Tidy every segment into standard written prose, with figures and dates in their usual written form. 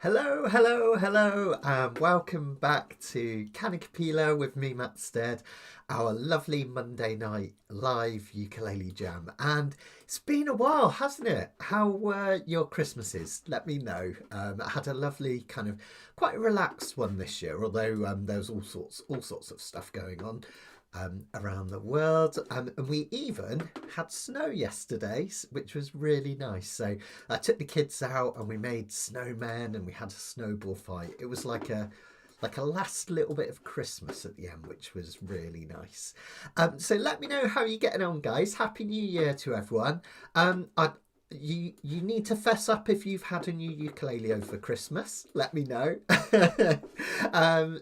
Hello, hello, hello, and welcome back to Kanikapila with me, Matt Stead, our lovely Monday night live ukulele jam. And it's been a while, hasn't it? How were your Christmases? Let me know. I had a lovely kind of quite a relaxed one this year, although there was all sorts of stuff going on around the world. And we even had snow yesterday, which was really nice. So I took the kids out and we made snowmen and we had a snowball fight. It was like a last little bit of Christmas at the end, which was really nice. So let me know how you're getting on, guys. Happy New Year to everyone. You need to fess up if you've had a new ukulele over Christmas. Let me know.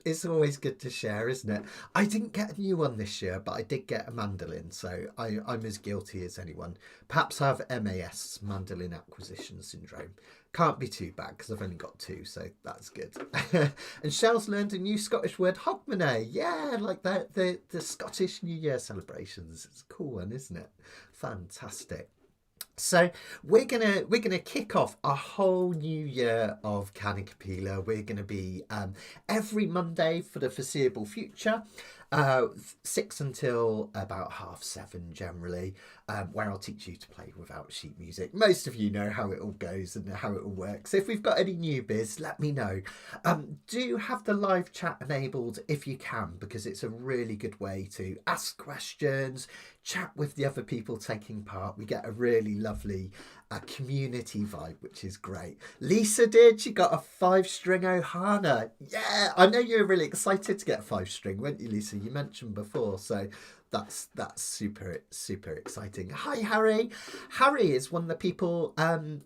It's always good to share, isn't it? I didn't get a new one this year, but I did get a mandolin, so I'm as guilty as anyone. Perhaps I have MAS, mandolin acquisition syndrome. Can't be too bad because I've only got two, so that's good. And Shell's learned a new Scottish word, hogmanay. Yeah, like that, the Scottish New Year celebrations. It's a cool one, isn't it? Fantastic. So we're gonna kick off a whole new year of Kanikapila. We're gonna be every Monday for the foreseeable future, 6 until about 7:30 generally, where I'll teach you to play without sheet music. Most of you know how it all goes and how it all works. If we've got any newbies, let me know. Do have the live chat enabled if you can, because it's a really good way to ask questions, chat with the other people taking part. We get a really lovely community vibe, which is great. Lisa did. She got a 5-string Ohana. Yeah, I know you were really excited to get a 5-string, weren't you, Lisa? You mentioned before, so that's super exciting. Hi, Harry. Harry is one of the people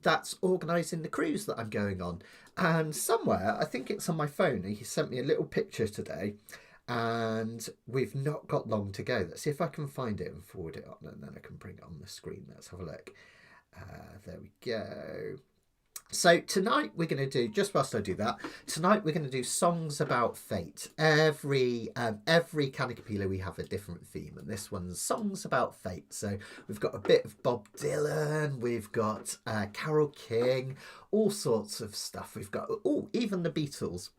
that's organising the cruise that I'm going on, and somewhere, I think it's on my phone, he sent me a little picture today. And we've not got long to go. Let's see if I can find it and forward it on, and then I can bring it on the screen. Let's have a look. There we go. So tonight we're going to do, just whilst I do that, tonight we're going to do songs about fate. Every Kanikapila we have a different theme, and this one's songs about fate. So we've got a bit of Bob Dylan, we've got Carole King, all sorts of stuff. We've got, even the Beatles.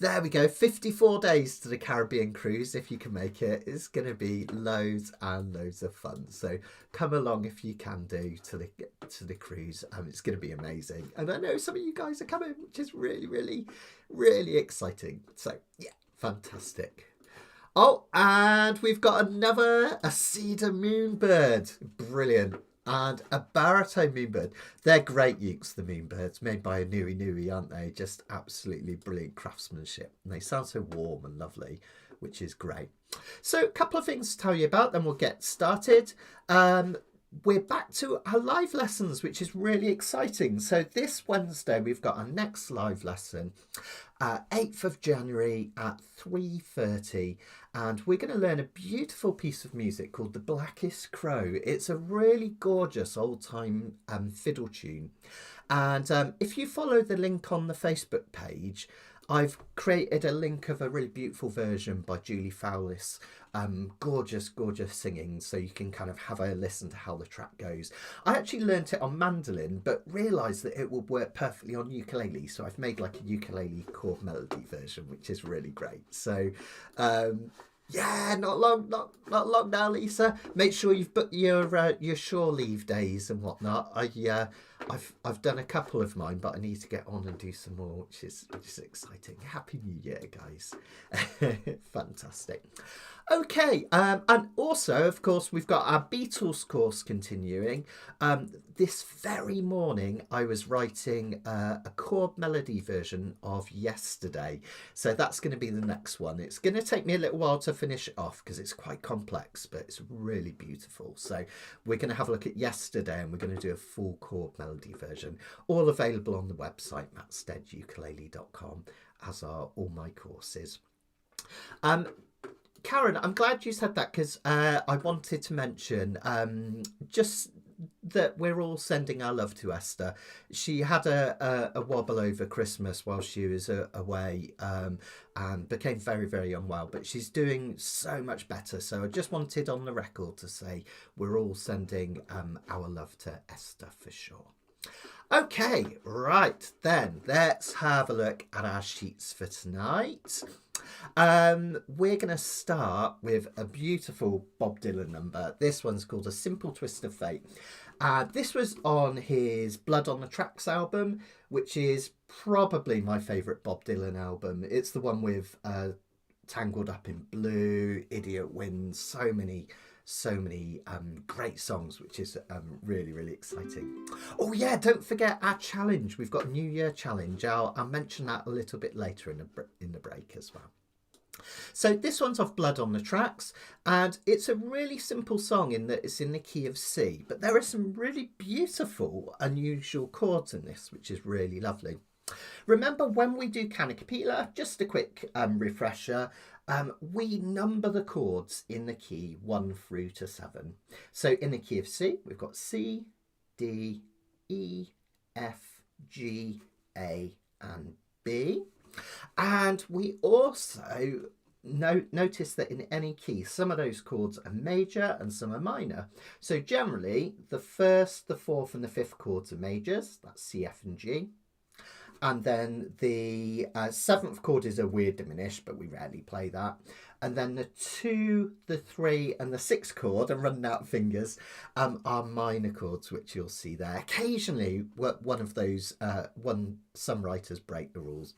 There we go, 54 days to the Caribbean cruise, if you can make it. It's going to be loads and loads of fun. So come along if you can do to the cruise. It's going to be amazing. And I know some of you guys are coming, which is really, really, really exciting. So, yeah, fantastic. Oh, and we've got a cedar moonbird. Brilliant. And a baritone moonbird. They're great ukes, the moonbirds, made by a Nui, aren't they? Just absolutely brilliant craftsmanship. And they sound so warm and lovely, which is great. So a couple of things to tell you about, then we'll get started. We're back to our live lessons, which is really exciting. So this Wednesday, we've got our next live lesson, 8th of January at 3:30. And we're going to learn a beautiful piece of music called The Blackest Crow. It's a really gorgeous old-time fiddle tune. And if you follow the link on the Facebook page, I've created a link of a really beautiful version by Julie Fowlis. Gorgeous singing, so you can kind of have a listen to how the track goes. I actually learnt it on mandolin, but realised that it would work perfectly on ukulele, so I've made like a ukulele chord melody version, which is really great. So yeah, not long now, Lisa. Make sure you've booked your shore leave days and whatnot. I've done a couple of mine, but I need to get on and do some more, which is exciting. Happy New Year, guys. Fantastic. Okay, and also, of course, we've got our Beatles course continuing. This very morning, I was writing a chord melody version of Yesterday. So that's going to be the next one. It's going to take me a little while to finish it off because it's quite complex, but it's really beautiful. So we're going to have a look at Yesterday, and we're going to do a full chord melody version. All available on the website, mattsteadukulele.com, as are all my courses. Karen, I'm glad you said that, because I wanted to mention just that we're all sending our love to Esther. She had a wobble over Christmas while she was away, and became very, very unwell, but she's doing so much better. So I just wanted on the record to say we're all sending our love to Esther for sure. Okay, right then, let's have a look at our sheets for tonight. We're going to start with a beautiful Bob Dylan number. This one's called A Simple Twist of Fate. This was on his Blood on the Tracks album, which is probably my favourite Bob Dylan album. It's the one with Tangled Up in Blue, Idiot Wins, so many great songs, which is really, really exciting. Oh yeah, don't forget our challenge. We've got a New Year challenge. I'll mention that a little bit later in the break as well. So this one's off Blood on the Tracks, and it's a really simple song in that it's in the key of C, but there are some really beautiful, unusual chords in this, which is really lovely. Remember, when we do Kanikapila, just a quick refresher, we number the chords in the key 1 through to 7. So in the key of C, we've got C, D, E, F, G, A, and B. And we also notice that in any key, some of those chords are major and some are minor. So generally, the 1st, the 4th, and the 5th chords are majors. That's C, F, and G. And then the 7th chord is a weird diminished, but we rarely play that. And then the 2, the 3, and the 6th chord, I'm running out of fingers, are minor chords, which you'll see there. Occasionally, one of those, some writers break the rules.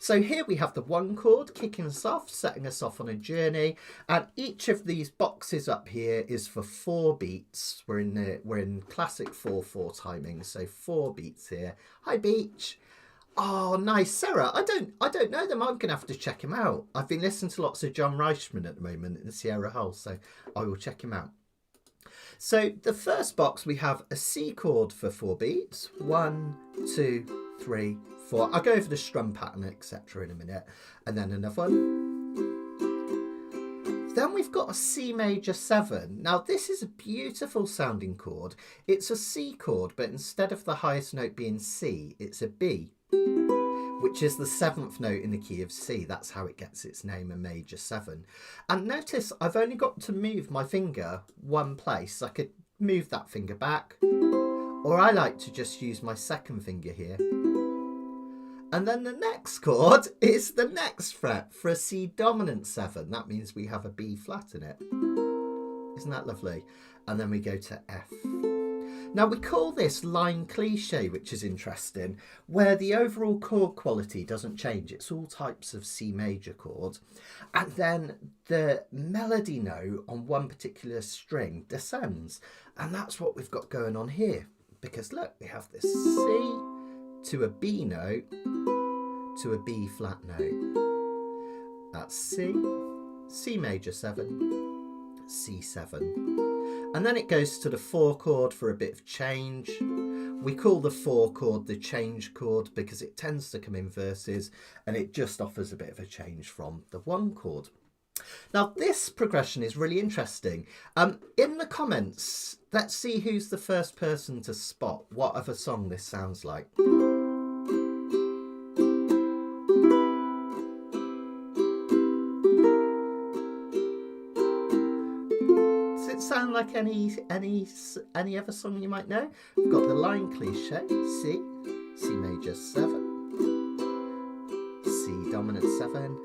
So here we have the 1 chord kicking us off, setting us off on a journey, and each of these boxes up here is for 4 beats. We're in classic 4/4 timing, so 4 beats here. Hi, Beach. Oh, nice. Sarah, I don't know them. I'm going to have to check him out. I've been listening to lots of John Reichman at the moment in Sierra Hull, so I will check him out. So the first box, we have a C chord for 4 beats. 1, 2, 3, 4. I'll go over the strum pattern, etc. in a minute. And then another one. Then we've got a C major 7. Now this is a beautiful sounding chord. It's a C chord, but instead of the highest note being C, it's a B, which is the 7th note in the key of C. That's how it gets its name, a major 7. And notice I've only got to move my finger one place. I could move that finger back, or I like to just use my 2nd finger here. And then the next chord is the next fret for a C dominant 7. That means we have a B flat in it. Isn't that lovely? And then we go to F. Now we call this line cliche, which is interesting, where the overall chord quality doesn't change. It's all types of C major chords. And then the melody note on one particular string descends. And that's what we've got going on here. Because look, we have this C to a B note to a B flat note. That's C, C major 7, C7. And then it goes to the 4 chord for a bit of change. We call the 4 chord the change chord because it tends to come in verses and it just offers a bit of a change from the 1 chord. Now this progression is really interesting. In the comments, let's see who's the first person to spot what other song this sounds like. Sound like any other song you might know? We've got the line cliche, C, C major 7, C dominant 7,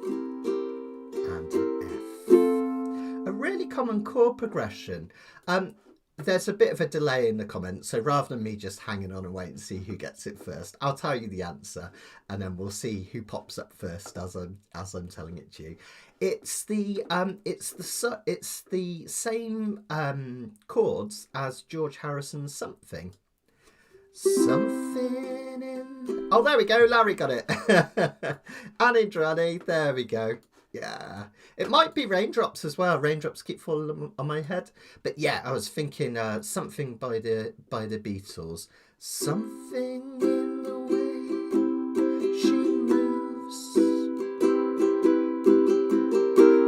and F. A really common chord progression. There's a bit of a delay in the comments, so rather than me just hanging on and wait and see who gets it first, I'll tell you the answer, and then we'll see who pops up first as I'm telling it to you. It's the same chords as George Harrison's Something. Something in... Oh, there we go. Larry got it. Annie Dranny. There we go. Yeah. It might be Raindrops as well. Raindrops Keep Falling on My Head. But yeah, I was thinking something by the Beatles. Something in the way she moves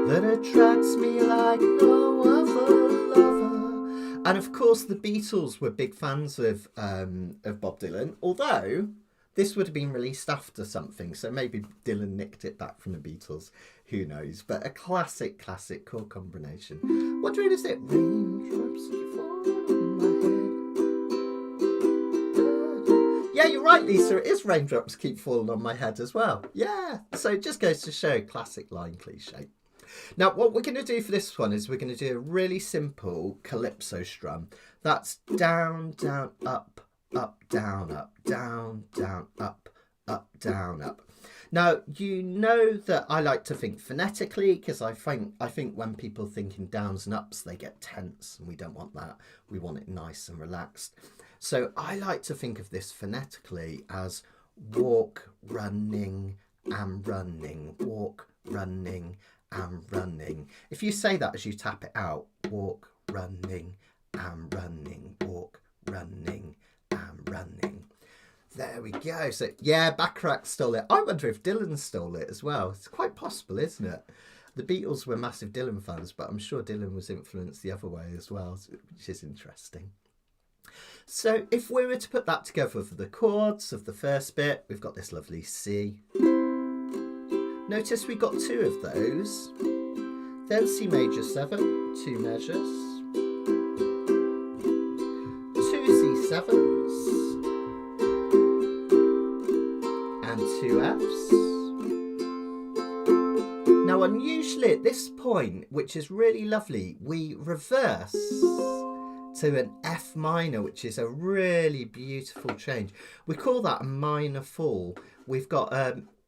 that attracts me like no other lover. And of course, the Beatles were big fans of Bob Dylan, although this would have been released after Something, so maybe Dylan nicked it back from the Beatles. Who knows? But a classic chord combination. What rate is it? Raindrops keep falling on my head. right, Lisa, it is raindrops keep falling on my head as well. Yeah, so it just goes to show, classic line cliche. Now, what we're going to do for this one is we're going to do a really simple calypso strum. That's down, down, up, up, down, up, down, down, up, up, down, up. Now, you know that I like to think phonetically, because I think when people think in downs and ups, they get tense, and we don't want that. We want it nice and relaxed. So I like to think of this phonetically as walk, running, and running. Walk, running, and running. If you say that as you tap it out, walk, running, and running. Walk, running, and running. There we go. So, yeah, Bacharach stole it. I wonder if Dylan stole it as well. It's quite possible, isn't it? The Beatles were massive Dylan fans, but I'm sure Dylan was influenced the other way as well, which is interesting. So if we were to put that together for the chords of the first bit, we've got this lovely C. Notice we got two of those. Then C major 7, 2 measures. 2 C7s. And 2 Fs. Now, unusually at this point, which is really lovely, we reverse to an F minor, which is a really beautiful change. We call that a minor fall. We've got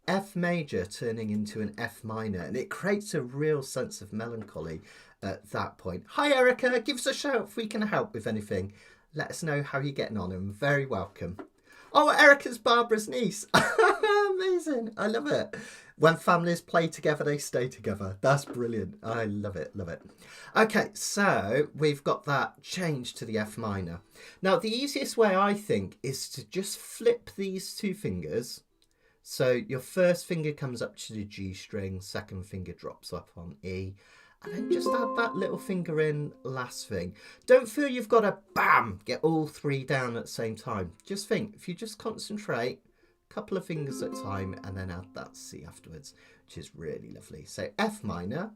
F major turning into an F minor, and it creates a real sense of melancholy at that point. Hi, Erica. Give us a shout if we can help with anything. Let us know how you're getting on, and very welcome. Oh, Erica's Barbara's niece. Amazing. I love it. When families play together, they stay together. That's brilliant. I love it, love it. Okay, so we've got that change to the F minor. Now, the easiest way, I think, is to just flip these two fingers. So your first finger comes up to the G string, second finger drops up on E, and then just add that little finger in last thing. Don't feel you've got to, bam, get all three down at the same time. Just think, if you just concentrate, couple of fingers at a time, and then add that C afterwards, which is really lovely. So F minor.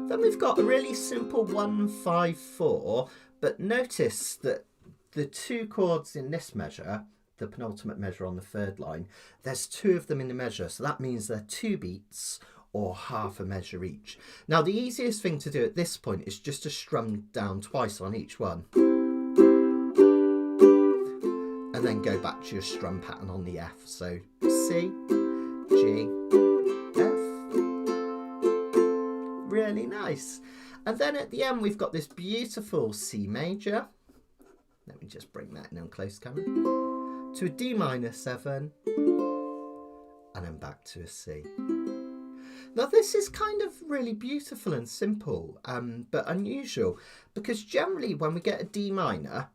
Then we've got a really simple 1, 5, 4, but notice that the two chords in this measure, the penultimate measure on the third line, there's two of them in the measure, so that means they're 2 beats or half a measure each. Now, the easiest thing to do at this point is just to strum down twice on each one. And then go back to your strum pattern on the F. So C, G, F. Really nice. And then at the end, we've got this beautiful C major. Let me just bring that in on close camera. To a D minor 7. And then back to a C. Now, this is kind of really beautiful and simple, but unusual, because generally when we get a D minor,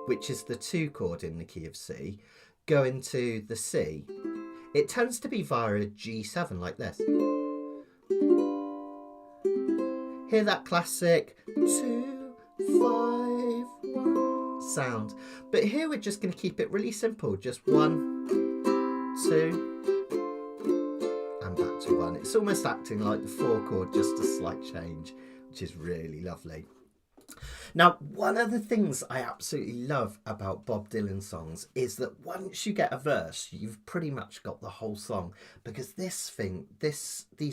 which is the 2 chord in the key of C, go into the C, it tends to be via a G7 like this. Hear that classic 2, 5, 1 sound. But here we're just going to keep it really simple. Just 1, 2, and back to 1. It's almost acting like the 4 chord, just a slight change, which is really lovely. Now, one of the things I absolutely love about Bob Dylan songs is that once you get a verse, you've pretty much got the whole song, because these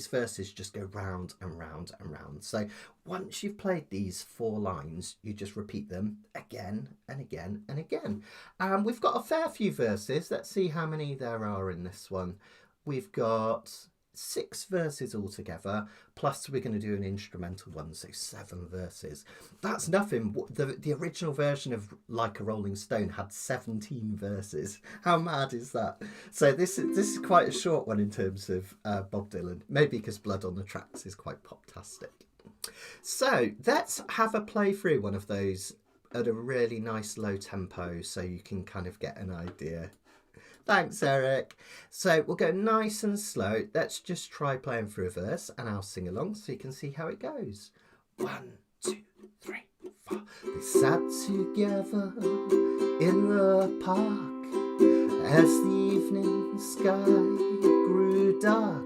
verses just go round and round and round. So once you've played these 4 lines, you just repeat them again and again and again. And we've got a fair few verses. Let's see how many there are in this one. We've got 6 verses altogether, plus we're going to do an instrumental one, so 7 verses. That's nothing. The original version of Like a Rolling Stone had 17 verses. How mad is that? So this is quite a short one in terms of Bob Dylan, maybe because Blood on the Tracks is quite pop-tastic. So let's have a play through one of those at a really nice low tempo so you can kind of get an idea. Thanks, Eric. So we'll go nice and slow. Let's just try playing through a verse, and I'll sing along so you can see how it goes. 1, 2, 3, 4. They sat together in the park as the evening sky grew dark.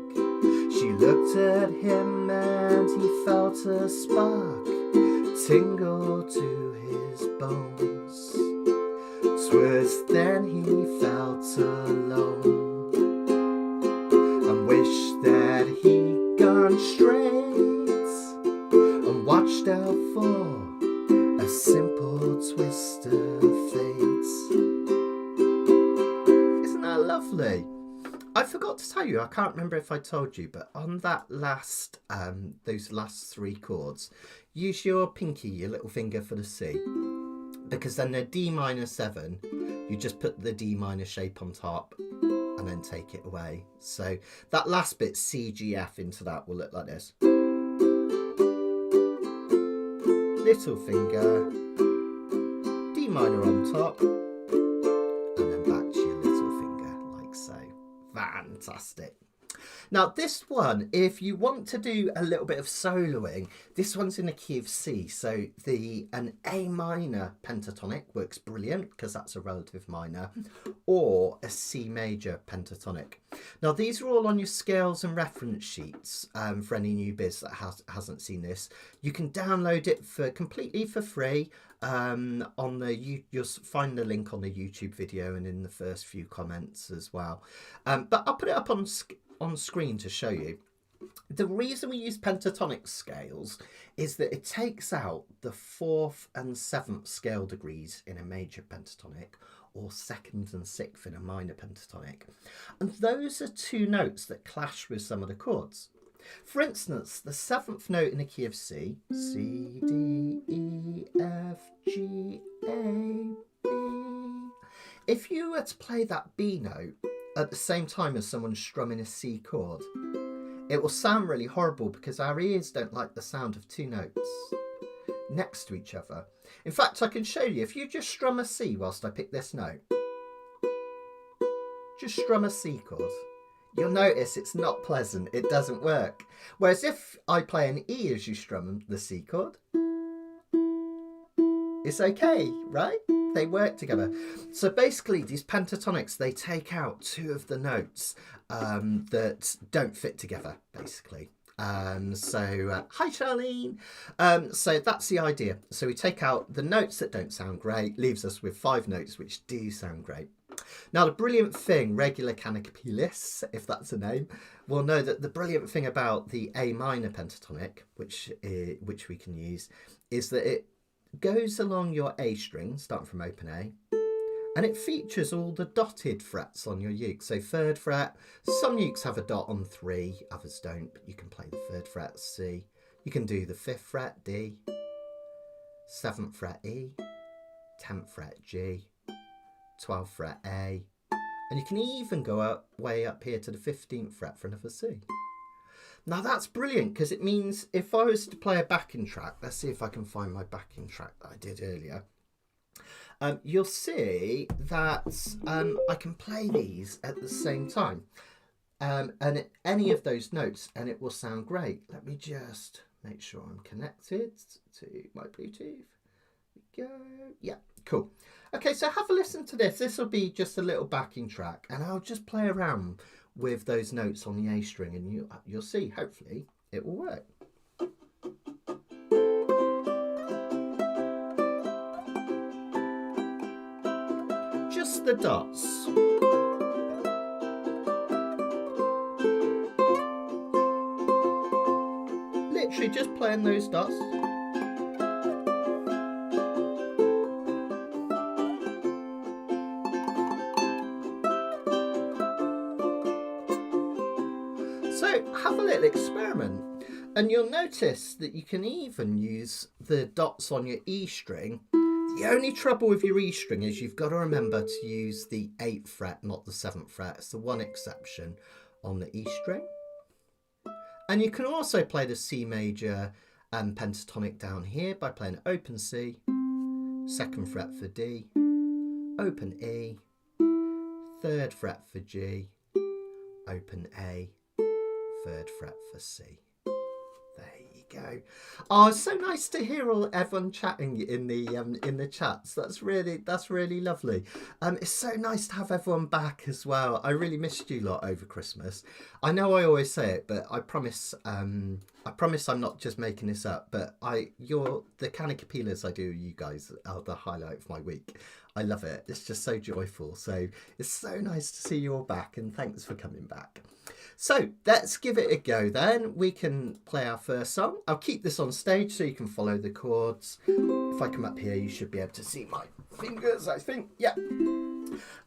She looked at him and he felt a spark tingle to his bones. 'Twas then he felt alone and wished that he'd gone straight and watched out for a simple twist of fate. Isn't that lovely? I forgot to tell you, I can't remember if I told you, but on that last, those last 3 chords, use your pinky, your little finger for the C, because then the D minor 7, you just put the D minor shape on top and then take it away. So that last bit, C, G, F into that will look like this. Little finger, D minor on top, and then back to your little finger, like so. Fantastic. Now this one, if you want to do a little bit of soloing, this one's in the key of C. So an A minor pentatonic works brilliant because that's a relative minor, or a C major pentatonic. Now these are all on your scales and reference sheets for any new biz that hasn't seen this. You can download it completely for free. You'll find the link on the YouTube video and in the first few comments as well. But I'll put it up on screen to show you. The reason we use pentatonic scales is that it takes out the 4th and 7th scale degrees in a major pentatonic, or 2nd and 6th in a minor pentatonic. And those are 2 notes that clash with some of the chords. For instance, the 7th note in the key of C, C, D, E, F, G, A, B. If you were to play that B note at the same time as someone strumming a C chord, it will sound really horrible because our ears don't like the sound of 2 notes next to each other. In fact, I can show you, if you just strum a C whilst I pick this note, just strum a C chord, you'll notice it's not pleasant, it doesn't work. Whereas if I play an E as you strum the C chord, it's okay, right? They work together. So basically these pentatonics, they take out 2 of the notes that don't fit together, basically. Hi Charlene. So that's the idea. So we take out the notes that don't sound great, leaves us with 5 notes which do sound great. Now the brilliant thing, regular Kanikapilists, if that's a name, will know that the brilliant thing about the A minor pentatonic, which we can use, is that it goes along your A string, starting from open A, and it features all the dotted frets on your uke. So 3rd fret, some ukes have a dot on 3, others don't, but you can play the 3rd fret C. You can do the 5th fret D, 7th fret E, 10th fret G, 12th fret A, and you can even go way up here to the 15th fret for another C. Now that's brilliant because it means if I was to play a backing track, let's see if I can find my backing track that I did earlier, you'll see that I can play these at the same time and any of those notes and it will sound great. Let me just make sure I'm connected to my Bluetooth. Go. Yeah, cool. Okay, so have a listen to this. This will be just a little backing track and I'll just play around with those notes on the A string and you'll see, hopefully it will work. Just the dots. Literally just playing those dots. So have a little experiment and you'll notice that you can even use the dots on your E string. The only trouble with your E string is you've got to remember to use the 8th fret, not the 7th fret. It's the one exception on the E string. And you can also play the C major pentatonic down here by playing open C, 2nd fret for D, open E, 3rd fret for G, open A, 3rd fret for C. There you go. Oh, it's so nice to hear everyone chatting in the chats. That's really lovely. It's so nice to have everyone back as well. I really missed you lot over Christmas. I know I always say it, but I promise I'm not just making this up. But the Kanikapilas I do, you guys are the highlight of my week. I love it. It's just so joyful. So it's so nice to see you all back, and thanks for coming back. So let's give it a go then. We can play our first song. I'll keep this on stage so you can follow the chords. If I come up here, you should be able to see my fingers, I think. Yeah.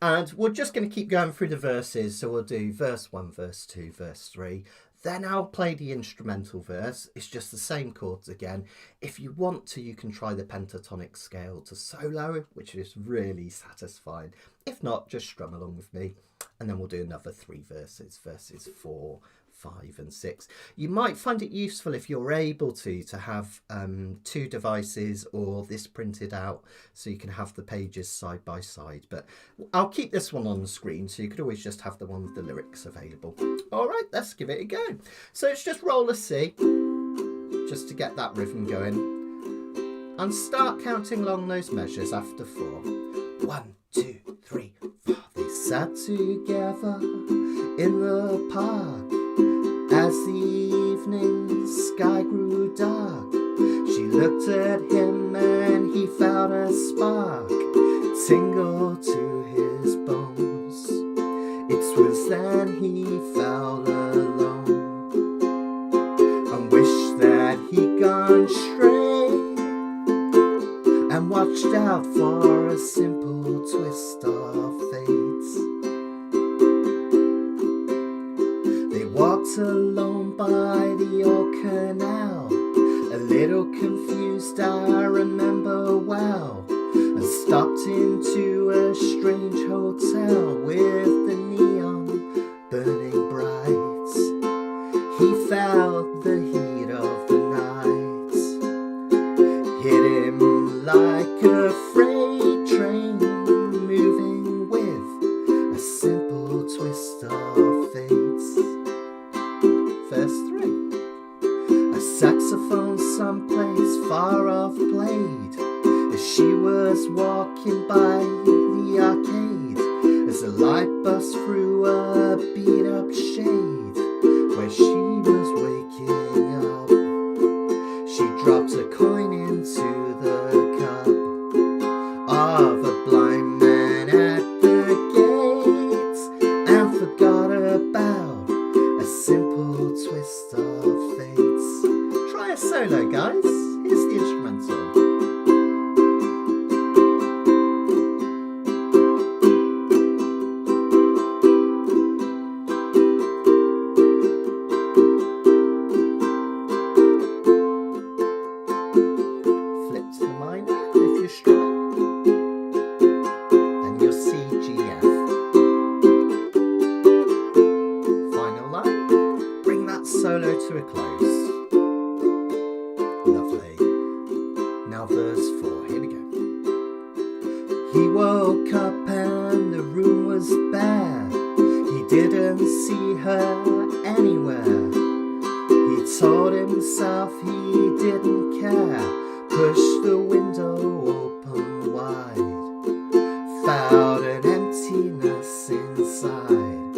And we're just going to keep going through the verses. So we'll do verse 1, verse 2, verse 3. Then I'll play the instrumental verse. It's just the same chords again. If you want to, you can try the pentatonic scale to solo, which is really satisfying. If not, just strum along with me. And then we'll do another 3 verses, verses 4, 5 and 6. You might find it useful if you're able to have 2 devices or this printed out so you can have the pages side by side. But I'll keep this one on the screen so you could always just have the one with the lyrics available. All right, let's give it a go. So it's just roll a C, just to get that rhythm going. And start counting along those measures after 4. 1, 2, 3, 4. They sat together in the park. As the evening sky grew dark, she looked at him and he felt a spark tingle to his bones. It was then he felt alone and wished that he'd gone straight and watched out for a simple twist of fate. Walked alone by the old canal, a little confused I remember well, and stopped into a strange hotel with the neon burning bright. He felt the heat of the night hit him like a freight train moving with a simple twist of fate. Verse 3. A saxophone someplace far off played as she was walking by the arcade, as the light burst through a beat up shade where she was waking up. She dropped a coin into the cup of a blind man at the gate and forgot about a simple twist of fate. Try a solo, guys. Here's the instrumental. Flip to the minor if you're strumming. Then you'll C, G, F. Final line. Bring that solo to a close. Lovely. Now verse 4. Here we go. He woke up and the room was bare. He didn't see her anywhere. He told himself he didn't care. Pushed the window open wide. Felt an emptiness inside,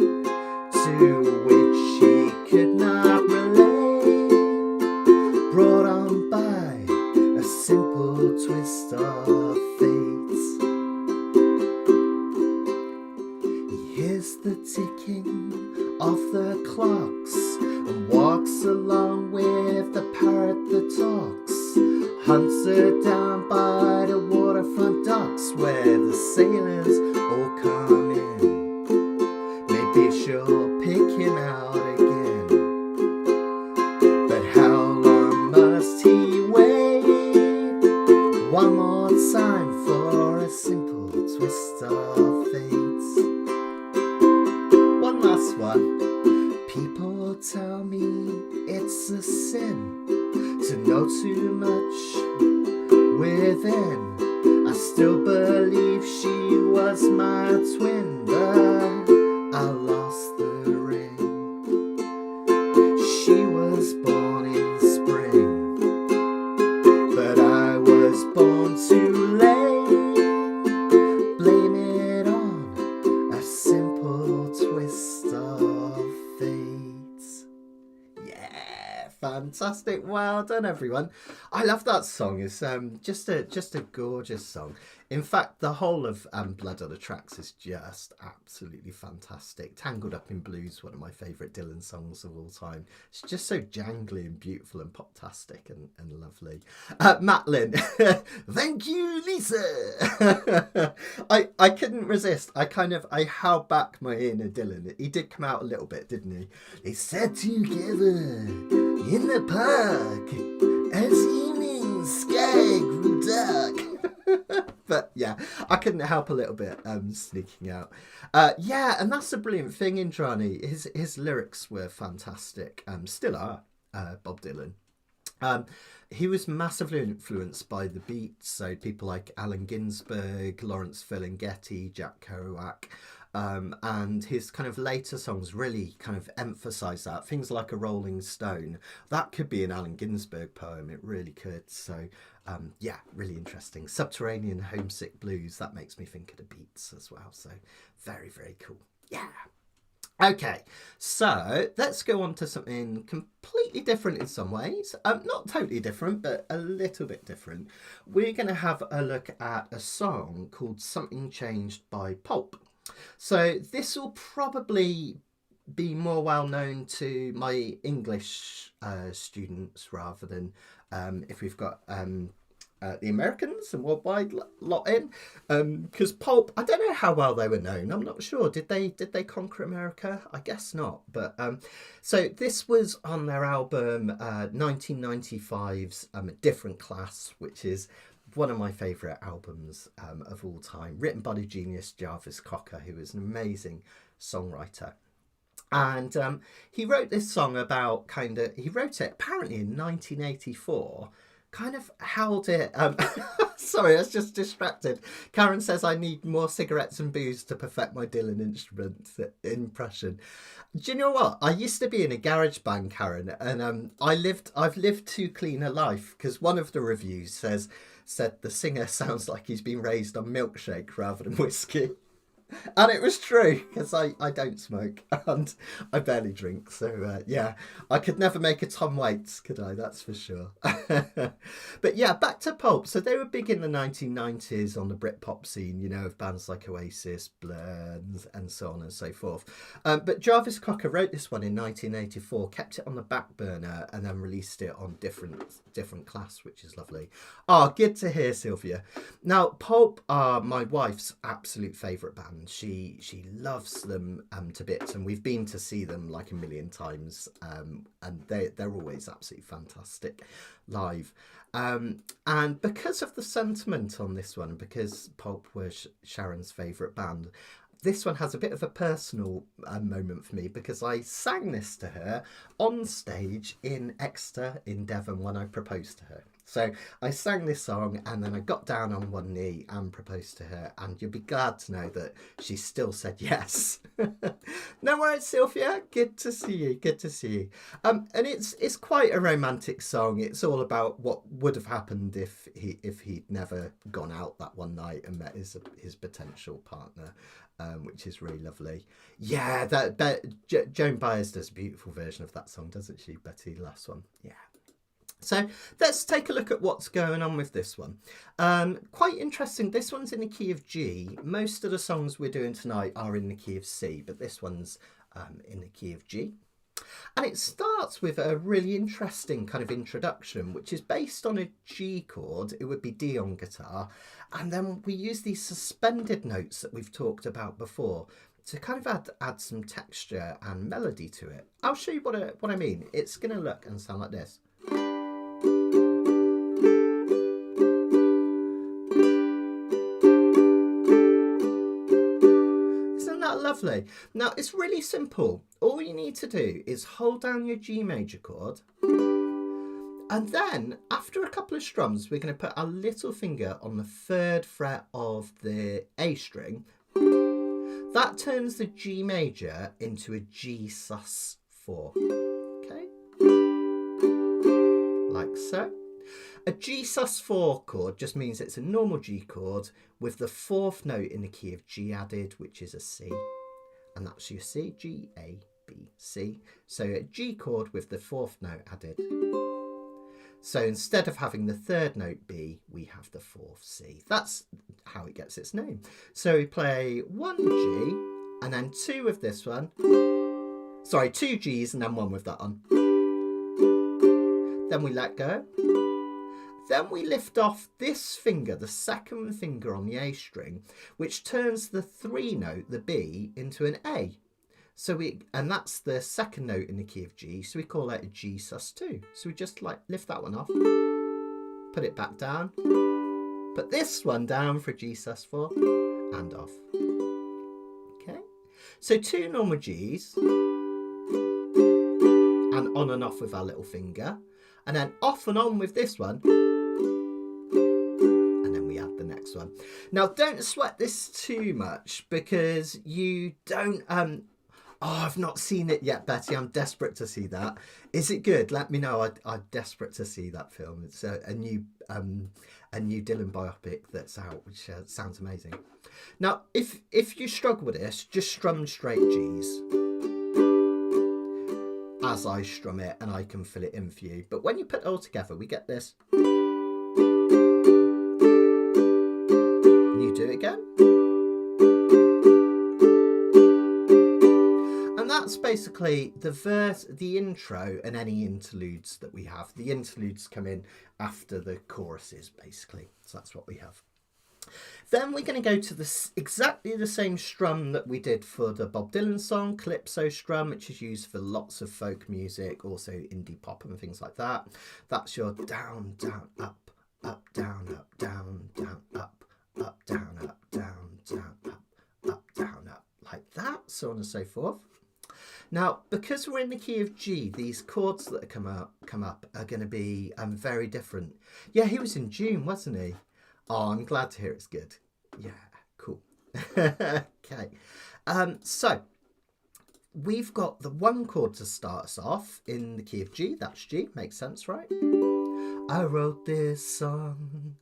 to which he could not relate. Brought on by a simple twist of fate. He hears the ticking of the clocks and walks along with the parrot that talks. Hunts her down by the waterfront docks where the sailors all come in. Maybe she'll pick him out again. But how long must he wait? One more time for a simple twist of fate. One last one. People tell me it's a sin to know too much within. I still believe she was my twin, but I lost the ring. She was born in spring, but I was born too late. Blame it on a simple twist of fate. Yeah, Fantastic. Well done, everyone. I love that song. It's just a gorgeous song. In fact, the whole of Blood on the Tracks is just absolutely fantastic. Tangled Up in Blues, one of my favourite Dylan songs of all time. It's just so jangly and beautiful and pop-tastic and lovely. Matlin, thank you, Lisa. I couldn't resist. I held back my inner Dylan. He did come out a little bit, didn't he? They sat together in the park as evening sky grew dark. But yeah, I couldn't help a little bit sneaking out. Yeah, and that's the brilliant thing, Indrani. His lyrics were fantastic. Still are, Bob Dylan. He was massively influenced by the Beats, so people like Allen Ginsberg, Lawrence Ferlinghetti, Jack Kerouac. And his kind of later songs really kind of emphasise that. Things like A Rolling Stone, that could be an Allen Ginsberg poem, it really could. So yeah, really interesting. Subterranean Homesick Blues, that makes me think of the Beats as well. So very, very cool. Yeah. Okay, so let's go on to something completely different in some ways. Not totally different, but a little bit different. We're going to have a look at a song called Something Changed by Pulp. So this will probably be more well known to my English students rather than if we've got the Americans and worldwide lot in, because Pulp, I don't know how well they were known. I'm not sure. Did they conquer America? I guess not. But so this was on their album 1995's A Different Class, which is one of my favourite albums of all time, written by the genius Jarvis Cocker, who is an amazing songwriter. And he wrote this song about he wrote it apparently in 1984, kind of held it. Sorry, I was just distracted. Karen says I need more cigarettes and booze to perfect my Dylan instrument impression. Do you know what? I used to be in a garage band, Karen, and I've lived too clean a life, because one of the reviews said the singer sounds like he's been raised on milkshake rather than whiskey. And it was true, because I don't smoke and I barely drink. So, yeah, I could never make a Tom Waits, could I? That's for sure. But yeah, back to Pulp. So they were big in the 1990s on the Britpop scene, you know, of bands like Oasis, Blur, and so on and so forth. But Jarvis Cocker wrote this one in 1984, kept it on the back burner, and then released it on different class, which is lovely. Oh, good to hear, Sylvia. Now, Pulp are my wife's absolute favourite band. She loves them to bits, and we've been to see them like a million times, and they're always absolutely fantastic live. And because of the sentiment on this one, because Pulp was Sharon's favourite band, this one has a bit of a personal moment for me, because I sang this to her on stage in Exeter in Devon when I proposed to her. So I sang this song, and then I got down on one knee and proposed to her, and you'll be glad to know that she still said yes. No worries, Sylvia. Good to see you. Good to see you. And it's quite a romantic song. It's all about what would have happened if he'd never gone out that one night and met his potential partner, which is really lovely. Yeah, Joan Baez does a beautiful version of that song, doesn't she, Betty? The last one. Yeah. So let's take a look at what's going on with this one. Quite interesting. This one's in the key of G. Most of the songs we're doing tonight are in the key of C, but this one's in the key of G. And it starts with a really interesting kind of introduction, which is based on a G chord. It would be D on guitar. And then we use these suspended notes that we've talked about before to kind of add some texture and melody to it. I'll show you what I mean. It's going to look and sound like this. Lovely. Now it's really simple. All you need to do is hold down your G major chord, and then after a couple of strums we're going to put our little finger on the 3rd fret of the A string. That turns the G major into a G sus4. Okay, like so. A G sus4 chord just means it's a normal G chord with the 4th note in the key of G added, which is a C. And that's your C, G, A, B, C. So a G chord with the fourth note added. So instead of having the third note B, we have the fourth C. That's how it gets its name. So we play 1 G and then 2 of this one. Sorry, 2 Gs and then 1 with that on. Then we let go. Then we lift off this finger, the second finger on the A string, which turns the 3 note, the B, into an A. And that's the second note in the key of G, so we call that a G sus2. So we just like lift that one off, put it back down, put this one down for G sus4, and off. Okay, so 2 normal Gs, and on and off with our little finger, and then off and on with this one, and then we add the next one. Now don't sweat this too much because you don't oh, I've not seen it yet, Betty. I'm desperate to see that. Is it good? Let me know. I'm desperate to see that film. It's a new Dylan biopic that's out, which sounds amazing. Now, if you struggle with this, just strum straight Gs as I strum it, and I can fill it in for you. But when you put it all together, we get this. And you do it again. That's basically the verse, the intro, and any interludes that we have. The interludes come in after the choruses, basically. So that's what we have. Then we're going to go to exactly the same strum that we did for the Bob Dylan song, Calypso strum, which is used for lots of folk music, also indie pop and things like that. That's your down, down, up, up, down, up, down, down, up, down, up, down, up, down, up, like that, so on and so forth. Now, because we're in the key of G, these chords that come up are going to be very different. Yeah, he was in June, wasn't he? Oh, I'm glad to hear it's good. Yeah, cool. Okay. So, we've got the one chord to start us off in the key of G. That's G. Makes sense, right? I wrote this song.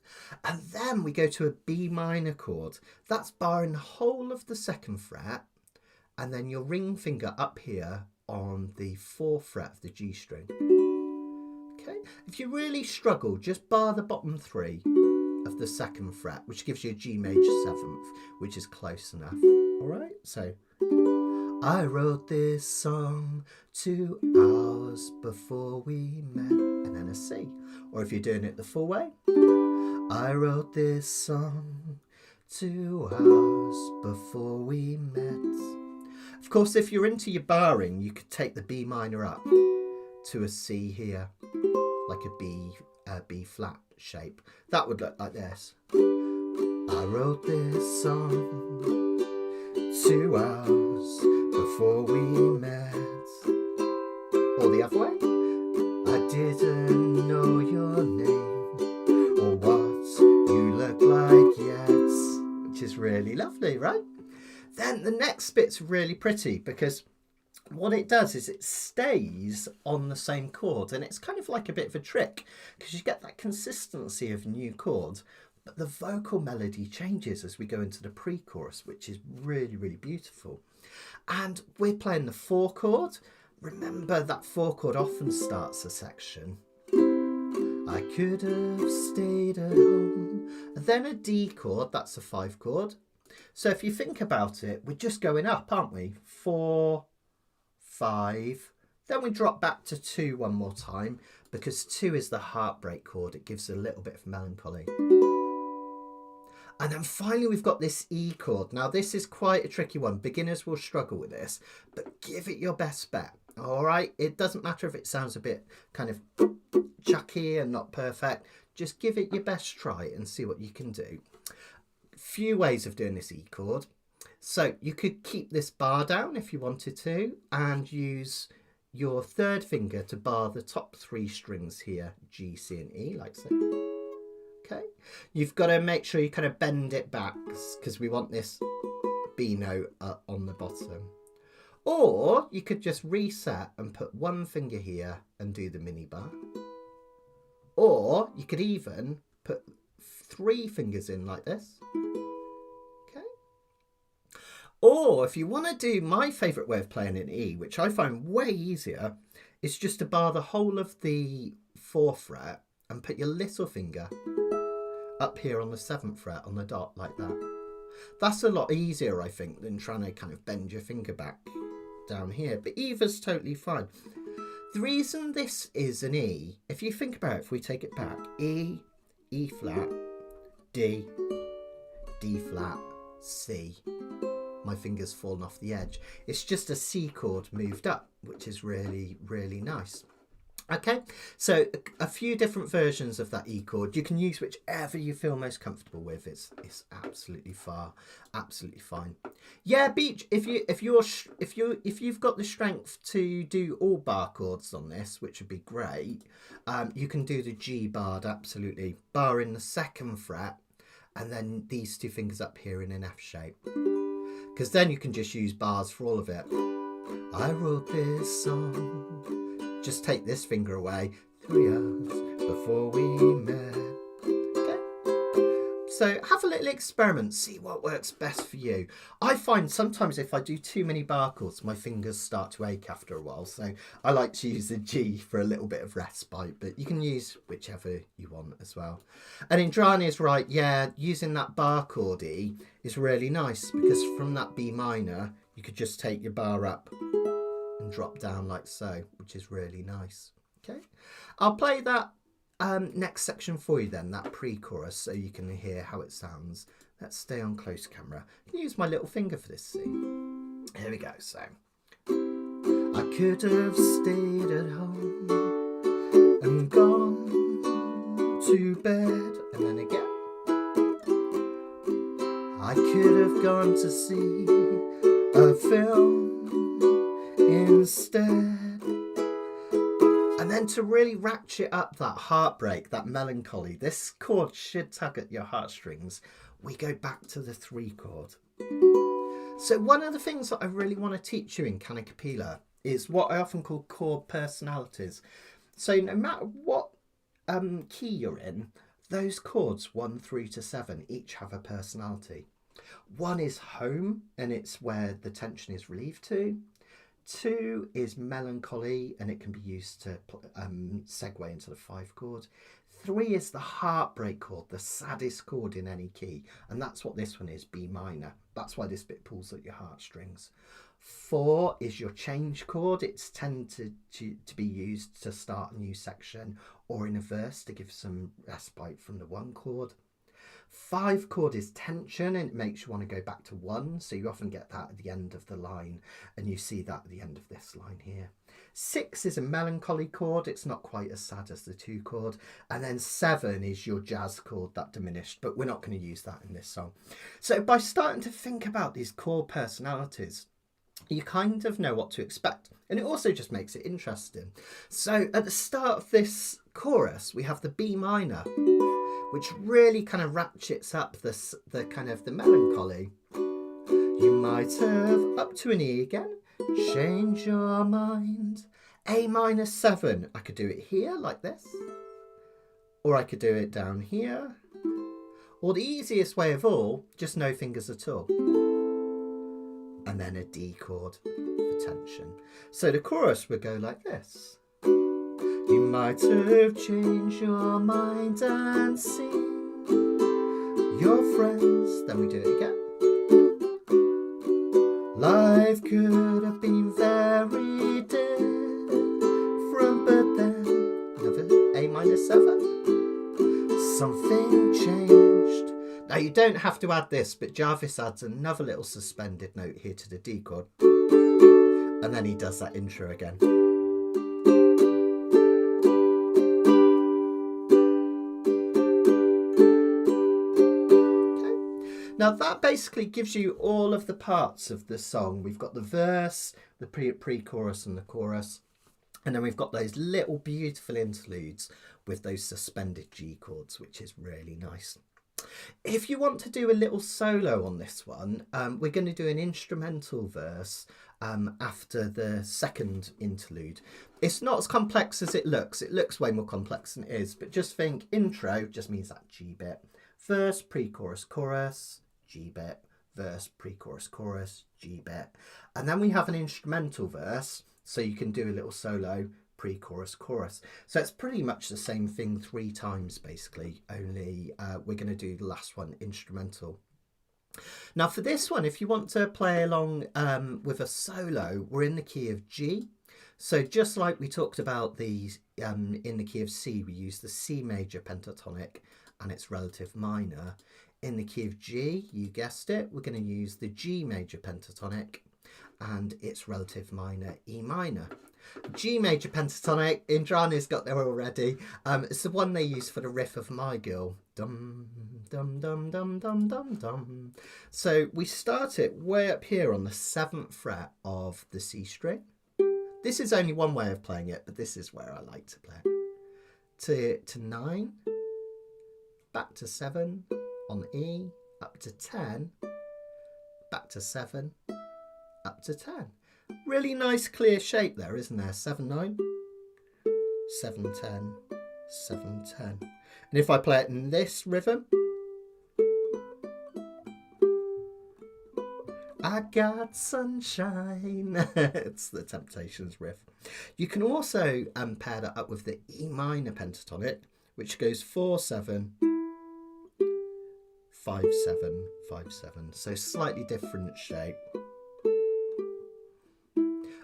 And then we go to a B minor chord. That's barring the whole of the second fret. And then your ring finger up here on the 4th fret of the G string. Okay, if you really struggle, just bar the bottom 3 of the 2nd fret, which gives you a G major 7th, which is close enough. All right, so I wrote this song 2 hours before we met, and then a C. Or if you're doing it the full way, I wrote this song 2 hours before we met. Of course, if you're into your barring, you could take the B minor up to a C here, like a B flat shape. That would look like this. I wrote this song 2 hours before we met. Or the other way. I didn't know your name or what you look like yet, which is really lovely, right? Then the next bit's really pretty because what it does is it stays on the same chord, and it's kind of like a bit of a trick because you get that consistency of new chords, but the vocal melody changes as we go into the pre-chorus, which is really, really beautiful. And we're playing the 4 chord. Remember that 4 chord often starts a section. I could have stayed at home. And then a D chord, that's a 5 chord. So if you think about it, we're just going up, aren't we? 4, 5, then we drop back to 2 one more time because 2 is the heartbreak chord. It gives a little bit of melancholy. And then finally we've got this E chord. Now this is quite a tricky one. Beginners will struggle with this, but give it your best bet. All right, it doesn't matter if it sounds a bit kind of chucky and not perfect. Just give it your best try and see what you can do. Few ways of doing this E chord. So you could keep this bar down if you wanted to and use your 3rd finger to bar the top 3 strings here, G, C and E, like so. Okay, you've got to make sure you kind of bend it back because we want this B note on the bottom. Or you could just reset and put 1 finger here and do the mini bar. Or you could even put 3 fingers in like this. Or if you want to do my favourite way of playing an E, which I find way easier, is just to bar the whole of the 4th fret and put your little finger up here on the 7th fret on the dot like that. That's a lot easier, I think, than trying to kind of bend your finger back down here. But either's totally fine. The reason this is an E, if you think about it, if we take it back, E, E flat, D, D flat, C. My finger's fallen off the edge. It's just a C chord moved up, which is really, really nice. Okay, so a few different versions of that E chord. You can use whichever you feel most comfortable with. It's absolutely fine. Yeah, Beach. If you've got the strength to do all bar chords on this, which would be great, you can do the G barred absolutely. Bar in the 2nd fret, and then these 2 fingers up here in an F shape. Because then you can just use bars for all of it. I wrote this song. Just take this finger away 3 hours before we met. Okay. So have a little experiment, see what works best for you. I find sometimes if I do too many bar chords, my fingers start to ache after a while. So I like to use the G for a little bit of respite, but you can use whichever you want as well. And Indrani's right, yeah, using that bar chord E is really nice because from that B minor, you could just take your bar up and drop down like so, which is really nice. Okay, I'll play that next section for you then, that pre-chorus, so you can hear how it sounds. Let's stay on close camera. I can use my little finger for this scene. Here we go. So I could have stayed at home and gone to bed, and then again I could have gone to see a film instead. And then to really ratchet up that heartbreak, that melancholy, this chord should tug at your heartstrings, we go back to the 3 chord. So one of the things that I really want to teach you in Kanikapila is what I often call chord personalities. So no matter what key you're in, those chords 1 through to 7 each have a personality. 1 is home, and it's where the tension is relieved to. 2 is melancholy, and it can be used to segue into the 5 chord. 3 is the heartbreak chord, the saddest chord in any key, and that's what this one is, B minor. That's why this bit pulls at your heartstrings. 4 is your change chord. It's tended to be used to start a new section or in a verse to give some respite from the 1 chord. 5 chord is tension, and it makes you want to go back to 1, so you often get that at the end of the line, and you see that at the end of this line here. 6 is a melancholy chord. It's not quite as sad as the 2 chord. And then 7 is your jazz chord, that diminished, but we're not going to use that in this song. So by starting to think about these chord personalities, you kind of know what to expect, and it also just makes it interesting. So at the start of this chorus, we have the B minor, which really kind of ratchets up the kind of the melancholy. You might have up to an E again, change your mind. A minor 7, I could do it here like this, or I could do it down here, or the easiest way of all, just no fingers at all. And then a D chord for tension. So the chorus would go like this. You might have changed your mind and seen your friends. Then we do it again. Life could have been very different, but then another A minor 7. Something changed. Now you don't have to add this, but Jarvis adds another little suspended note here to the D chord, and then he does that intro again. Now that basically gives you all of the parts of the song. We've got the verse, the pre-chorus and the chorus, and then we've got those little beautiful interludes with those suspended G chords, which is really nice. If you want to do a little solo on this one, we're going to do an instrumental verse after the 2nd interlude. It's not as complex as it looks. It looks way more complex than it is, but just think intro just means that G bit. Verse, pre-chorus, chorus, G bit, verse, pre-chorus, chorus, G bit. And then we have an instrumental verse, so you can do a little solo, pre-chorus, chorus. So it's pretty much the same thing 3 times basically, only we're going to do the last one instrumental. Now for this one, if you want to play along with a solo, we're in the key of G. So just like we talked about these in the key of C, we use the C major pentatonic and its relative minor. In the key of G, you guessed it, we're going to use the G major pentatonic and its relative minor, E minor. G major pentatonic, Indrani's got there already. It's the one they use for the riff of My Girl. Dum, dum, dum, dum, dum, dum, dum. So we start it way up here on the 7th fret of the C string. This is only one way of playing it, but this is where I like to play it. To 9, back to 7 on E, up to 10, back to 7, up to 10. Really nice clear shape there, isn't there? 7, 9, 7, 10, 7, 10. And if I play it in this rhythm, I got sunshine. It's the Temptations riff. You can also pair that up with the E minor pentatonic, which goes 4, 7, 5, 7, 5, 7. So slightly different shape.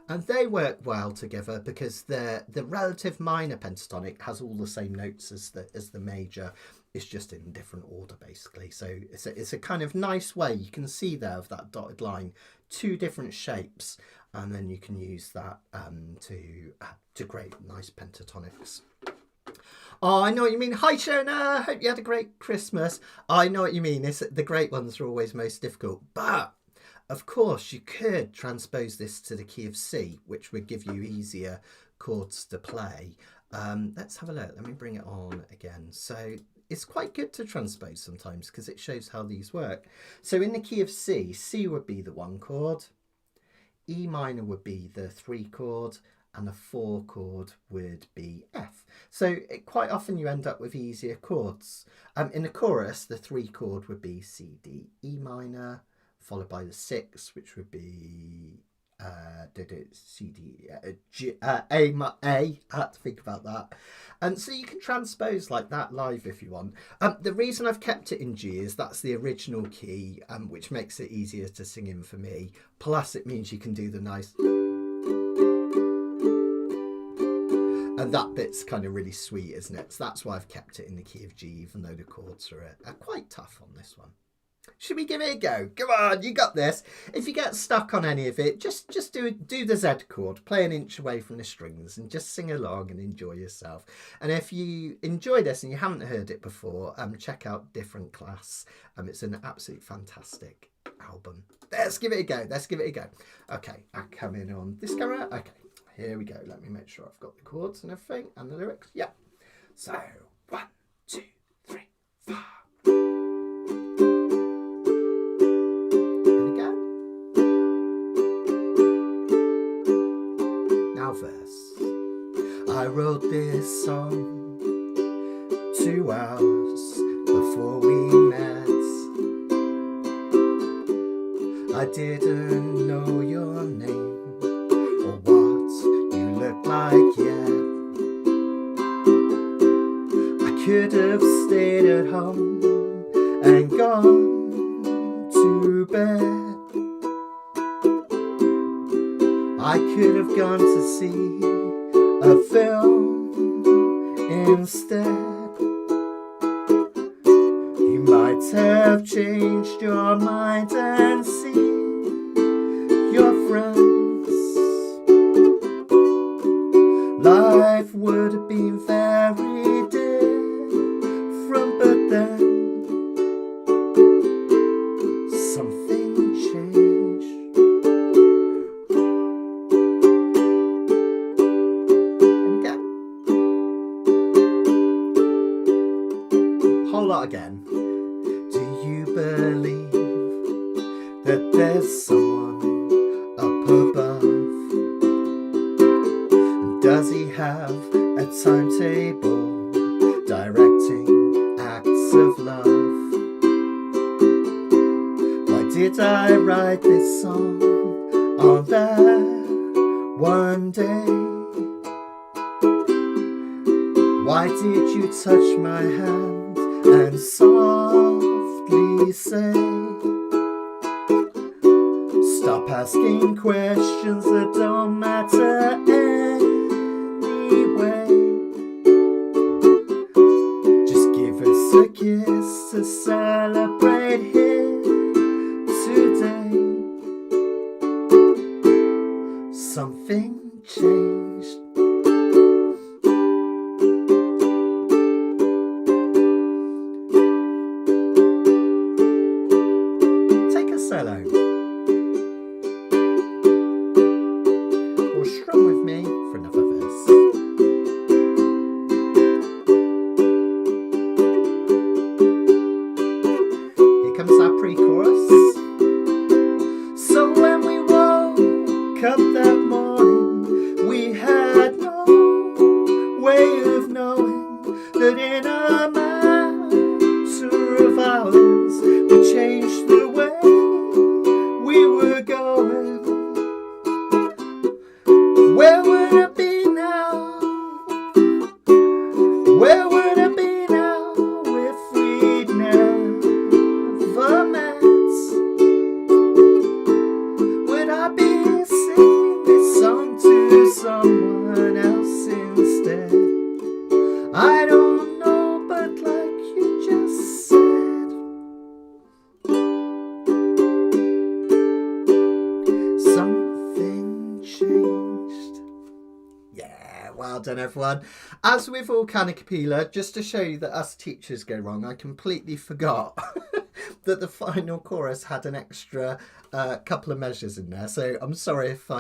And they work well together because the relative minor pentatonic has all the same notes as the major. It's just in different order basically. So it's a kind of nice way. You can see there of that dotted line, 2 different shapes, and then you can use that to create nice pentatonics. Oh, I know what you mean. Hi, Shona. Hope you had a great Christmas. I know what you mean. The great ones are always most difficult, but of course, you could transpose this to the key of C, which would give you easier chords to play. Let's have a look. Let me bring it on again. So it's quite good to transpose sometimes because it shows how these work. So in the key of C, C would be the 1 chord, E minor would be the 3 chord, and the 4 chord would be F. So quite often you end up with easier chords. In the chorus, the 3 chord would be C, D, E minor, followed by the 6, which would be C, D, G, A. I had to think about that. And so you can transpose like that live if you want. The reason I've kept it in G is that's the original key, which makes it easier to sing in for me. Plus it means you can do the nice... And that bit's kind of really sweet, isn't it? So that's why I've kept it in the key of G, even though the chords are quite tough on this one. Should we give it a go? Come on, you got this. If you get stuck on any of it, just do the Z chord, play an inch away from the strings and just sing along and enjoy yourself. And if you enjoy this and you haven't heard it before, check out Different Class. It's an absolute fantastic album. Let's give it a go. Let's give it a go. Okay, I come in on this camera. Okay, here we go. Let me make sure I've got the chords and everything and the lyrics. Yeah. So 1, 2, 3, 4. Verse. I wrote this song 2 hours before we met. I didn't know your name or what you looked like yet. I could have stayed at home and gone to bed. I could have gone to see a film instead. You might have changed your mind and seen your friends. Life would have been very different, but then something changed. Whole lot again. Do you believe that there's someone up above? And does he have a timetable directing acts of love? Why did I write this song on that one day? Why did you touch my hand and softly say, stop asking questions that don't matter anyway. Just give us a kiss to celebrate here today. Something changed. Take a solo. Or strum with me for another verse. Here comes our pre-chorus. So when we woke up that morning, we had no way of knowing that in a matter of hours we changed the way we were going. Where would I be now? Where would I be now if we'd never met? Would I be singing this song to someone else instead? I don't know, but like you just said, something changed. Yeah, well done everyone. As with all Kanikapila, just to show you that us teachers go wrong, I completely forgot that the final chorus had an extra couple of measures in there. So I'm sorry if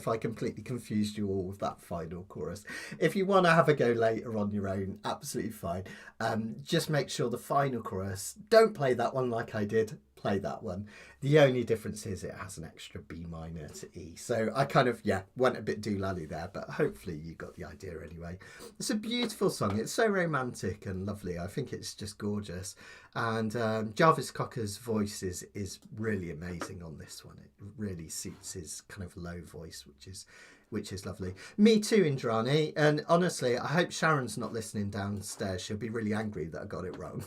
I completely confused you all with that final chorus. If you want to have a go later on your own, absolutely fine. Just make sure the final chorus, don't play that one like I did, play that one. The only difference is it has an extra B minor to E. So I kind of, went a bit doolally there, but hopefully you got the idea anyway. It's a beautiful song. It's so romantic and lovely. I think it's just gorgeous. And Jarvis Cocker's voice is really amazing on this one. It really suits his kind of low voice, which is lovely. Me too, Indrani. And honestly, I hope Sharon's not listening downstairs. She'll be really angry that I got it wrong.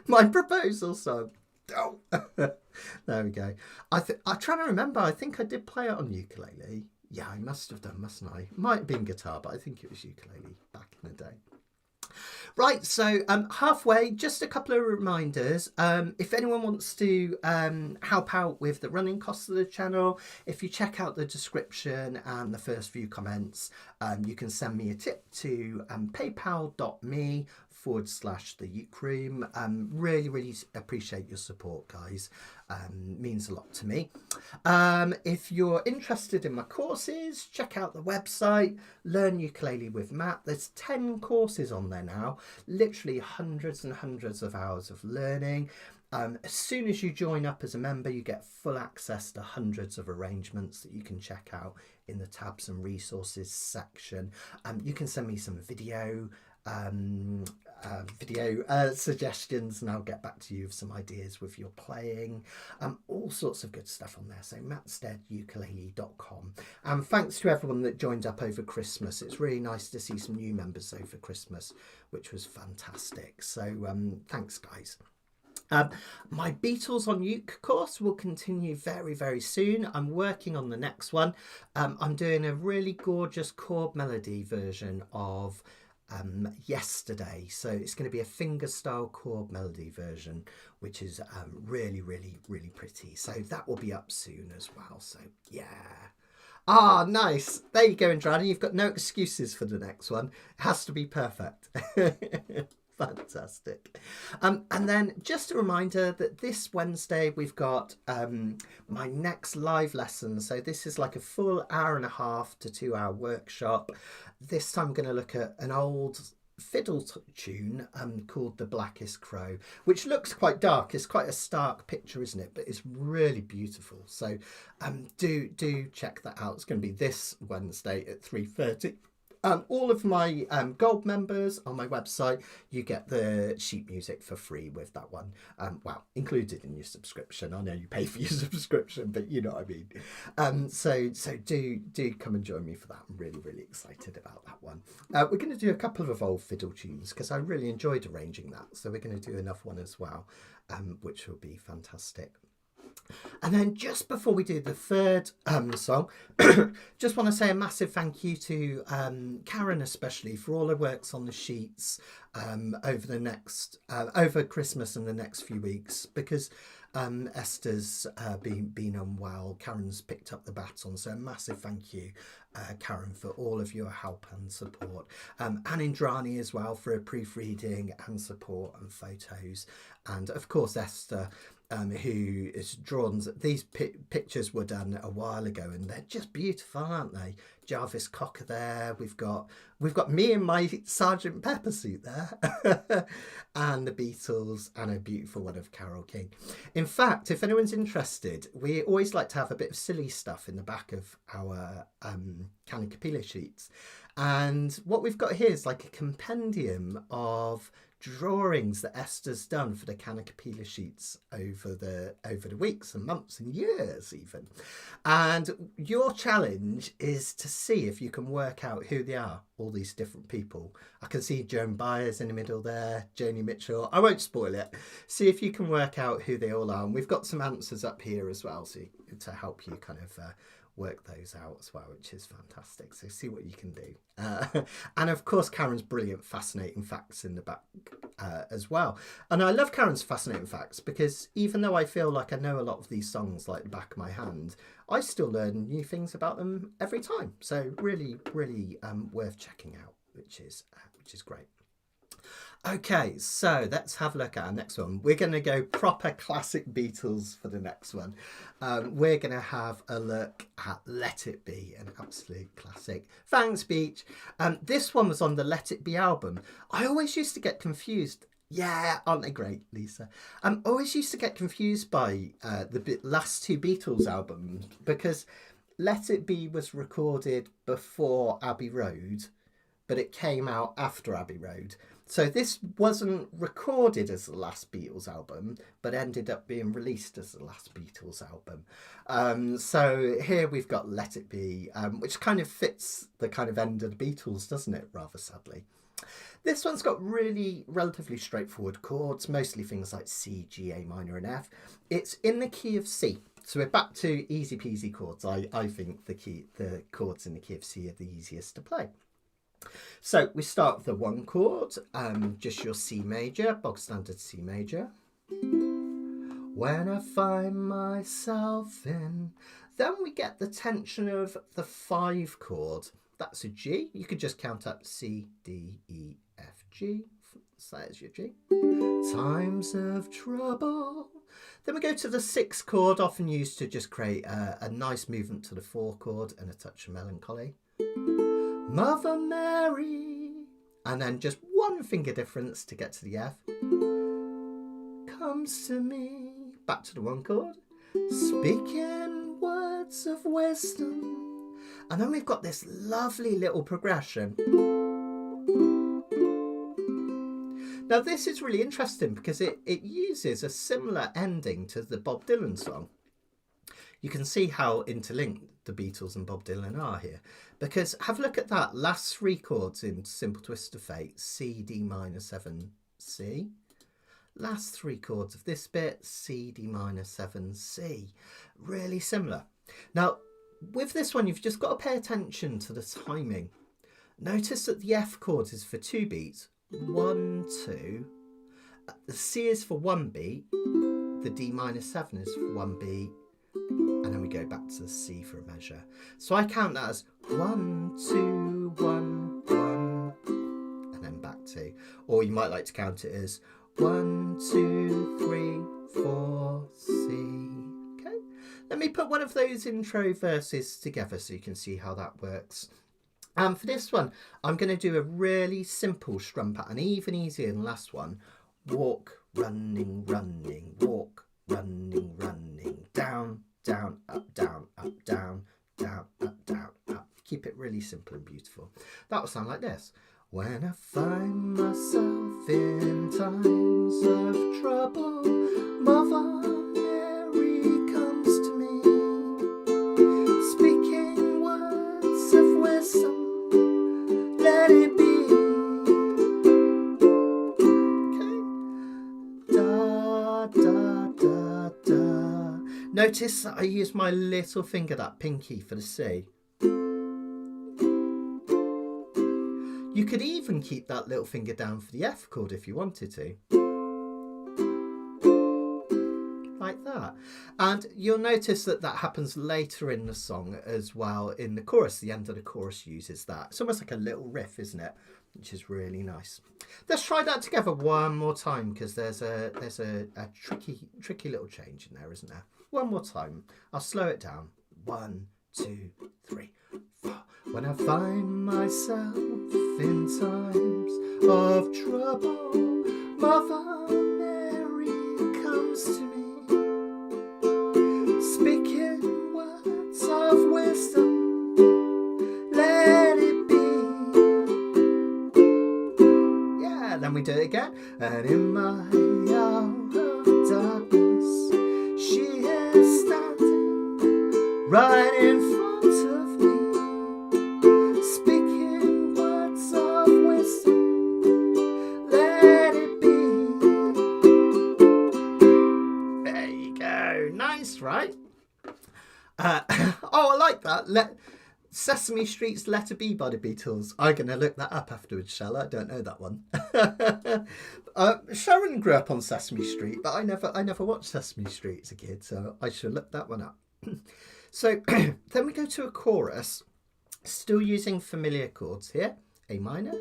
My proposal song. Oh. There we go. I'm trying to remember. I think I did play it on ukulele. Yeah, I must have done, mustn't I? Might have been guitar, but I think it was ukulele back in the day. Right, so halfway, just a couple of reminders. If anyone wants to help out with the running costs of the channel, if you check out the description and the first few comments, you can send me a tip to paypal.me/the Uke Room. Really appreciate your support, guys. Means a lot to me. If you're interested in my courses, check out the website, Learn Ukulele with Matt. There's 10 courses on there now, literally hundreds and hundreds of hours of learning. As soon as you join up as a member, you get full access to hundreds of arrangements that you can check out in the tabs and resources section. You can send me some video suggestions and I'll get back to you with some ideas with your playing. All sorts of good stuff on there. So mattsteadukulele.com. And thanks to everyone that joined up over Christmas. It's really nice to see some new members over Christmas, which was fantastic. So thanks, guys. My Beatles on Uke course will continue very soon. I'm working on the next one. I'm doing a really gorgeous chord melody version of Yesterday, so it's going to be a fingerstyle chord melody version, which is really pretty. So that will be up soon as well. So nice. There you go, Andrade. You've got no excuses for the next one. It has to be perfect. Fantastic. And then just a reminder that this Wednesday we've got my next live lesson. So this is like a full 1.5 to 2 hour workshop. This time I'm going to look at an old fiddle tune called The Blackest Crow, which looks quite dark. It's quite a stark picture, isn't it? But it's really beautiful. So do check that out. It's going to be this Wednesday at 3:30. All of my gold members on my website, you get the sheet music for free with that one. Well, included in your subscription. I know you pay for your subscription, but you know what I mean. So do come and join me for that. I'm really, really excited about that one. We're going to do a couple of old fiddle tunes because I really enjoyed arranging that. So we're going to do another one as well, which will be fantastic. And then just before we do the third song, just want to say a massive thank you to Karen, especially for all her works on the sheets over Christmas and the next few weeks, because Esther's been unwell. Karen's picked up the baton, so a massive thank you, Karen, for all of your help and support. And Indrani as well for proofreading and support and photos, and of course Esther, who is drawn. These pictures were done a while ago, and they're just beautiful, aren't they? Jarvis Cocker there. We've got me in my Sergeant Pepper suit there, and the Beatles, and a beautiful one of Carole King. In fact, if anyone's interested, we always like to have a bit of silly stuff in the back of our Kanikapila sheets, and what we've got here is like a compendium of drawings that Esther's done for the Kanikapila sheets over the weeks and months and years even. And your challenge is to see if you can work out who they are, all these different people. I can see Joan Byers in the middle there, Joni Mitchell. I won't spoil it. See if you can work out who they all are. And we've got some answers up here as well, so to help you kind of work those out as well, which is fantastic. So see what you can do. And of course, Karen's brilliant, fascinating facts in the back as well. And I love Karen's fascinating facts because even though I feel like I know a lot of these songs like the back of my hand, I still learn new things about them every time. So really, really worth checking out, which is great. Okay, so let's have a look at our next one. We're going to go proper classic Beatles for the next one. We're going to have a look at Let It Be, an absolute classic. Thanks, Beach. This one was on the Let It Be album. I always used to get confused. Yeah, aren't they great, Lisa? I always used to get confused by the last two Beatles albums because Let It Be was recorded before Abbey Road, but it came out after Abbey Road. So this wasn't recorded as the last Beatles album, but ended up being released as the last Beatles album. So here we've got Let It Be, which kind of fits the kind of end of the Beatles, doesn't it, rather sadly. This one's got really relatively straightforward chords, mostly things like C, G, A minor and F. It's in the key of C. So we're back to easy peasy chords. I think the chords in the key of C are the easiest to play. So we start with the one chord, just your C major, bog standard C major. When I find myself in, then we get the tension of the 5 chord. That's a G. You could just count up C, D, E, F, G. So there's your G. Times of trouble. Then we go to the 6 chord, often used to just create a nice movement to the 4 chord and a touch of melancholy. Mother Mary, and then just one finger difference to get to the F. Comes to me, back to the 1 chord, speaking words of wisdom, and then we've got this lovely little progression. Now this is really interesting because it uses a similar ending to the Bob Dylan song. You can see how interlinked the Beatles and Bob Dylan are here. Because have a look at that. Last 3 chords in Simple Twist of Fate. C, D minor 7, C. Last 3 chords of this bit. C, D minor 7, C. Really similar. Now, with this one, you've just got to pay attention to the timing. Notice that the F chord is for 2 beats. 1, 2. The C is for 1 beat. The D minor 7 is for 1 beat. And then we go back to the C for a measure. So I count that as 1, 2, 1, 1, and then back to. Or you might like to count it as 1, 2, 3, 4, C. Okay. Let me put one of those intro verses together so you can see how that works. And for this one, I'm going to do a really simple strum pattern, even easier than the last one. Walk, running, running, walk, running, running, down, down, up, down, up, down, down, up, down, up. Keep it really simple and beautiful. That will sound like this. When I find myself in times of trouble, Mother Mary comes to me, speaking words of wisdom, let it be. Okay. Da, da, da, da. Notice that I use my little finger, that pinky, for the C. You could even keep that little finger down for the F chord if you wanted to. Like that. And you'll notice that that happens later in the song as well in the chorus. The end of the chorus uses that. It's almost like a little riff, isn't it? Which is really nice. Let's try that together one more time, because there's a tricky little change in there, isn't there? One more time. I'll slow it down. 1, 2, 3, 4. When I find myself in times of trouble, Mother Mary comes to me, speaking words of wisdom, let it be. Yeah, then we do it again. And in my hour of darkness, she is standing right in front of me, speaking words of wisdom, let it be. There you go. Nice, right? Oh, I like that. Sesame Street's Let It Be by the Beatles. I'm going to look that up afterwards, shall I? I don't know that one. Sharon grew up on Sesame Street, but I never watched Sesame Street as a kid, so I should look that one up. So then we go to a chorus, still using familiar chords here. A minor,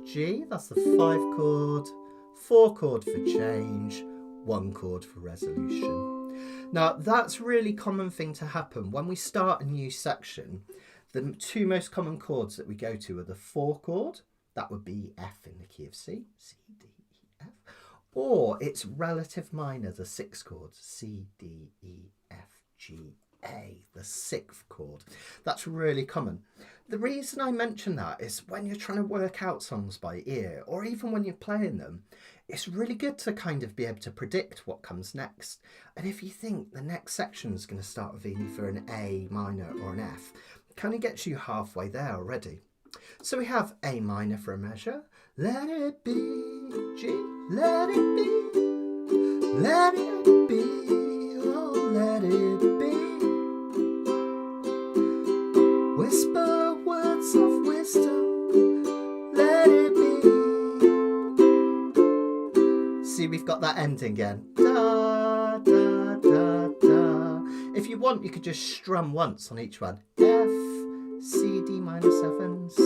G, that's the 5 chord, 4 chord for change, 1 chord for resolution. Now, that's a really common thing to happen. When we start a new section, the 2 most common chords that we go to are the 4 chord, that would be F in the key of C, C, D, E, F, or it's relative minor, the 6 chord, C, D, E, F, G, A, the 6th chord. That's really common. The reason I mention that is when you're trying to work out songs by ear, or even when you're playing them, it's really good to kind of be able to predict what comes next. And if you think the next section is going to start with either an A minor or an F, it kind of gets you halfway there already. So we have A minor for a measure, let it be, G, let it be, let it be, oh, let it be. Whisper words of wisdom, let it be. See, we've got that ending again. Da, da, da, da. If you want, you could just strum once on each one. F, C, D minor 7, C.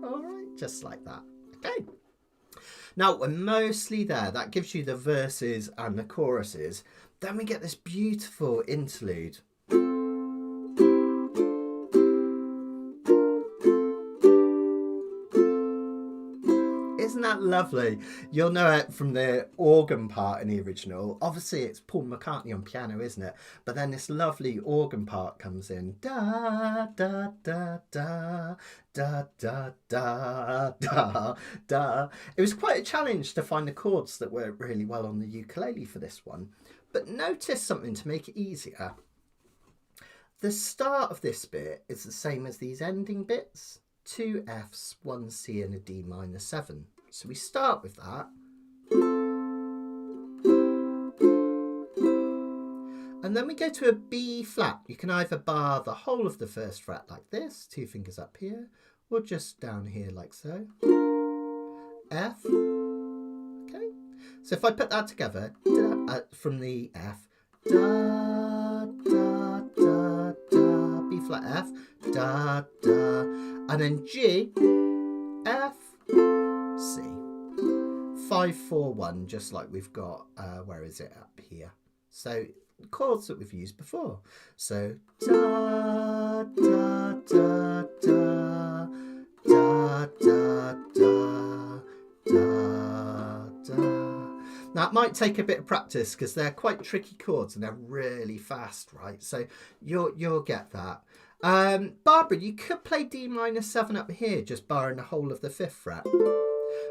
All right, just like that. Okay. Now, we're mostly there. That gives you the verses and the choruses. Then we get this beautiful interlude. Isn't that lovely? You'll know it from the organ part in the original. Obviously, it's Paul McCartney on piano, isn't it? But then this lovely organ part comes in. Da, da, da, da, da, da, da, da, da. It was quite a challenge to find the chords that work really well on the ukulele for this one. But notice something to make it easier. The start of this bit is the same as these ending bits. 2 Fs, 1 C and a D minor 7. So we start with that. And then we go to a B flat. You can either bar the whole of the first fret like this, 2 fingers up here, or just down here like so. F. Okay. So if I put that together, from the F, da, da, da, da, B flat F, da, da, and then G, F, C. 5, 4, 1, just like we've got, where is it, up here? So chords that we've used before. So da, da, da, da, da, da, da, da, da. Now it might take a bit of practice because they're quite tricky chords and they're really fast, right? So you'll get that. Barbara, you could play D minor 7 up here, just barring the whole of the 5th fret.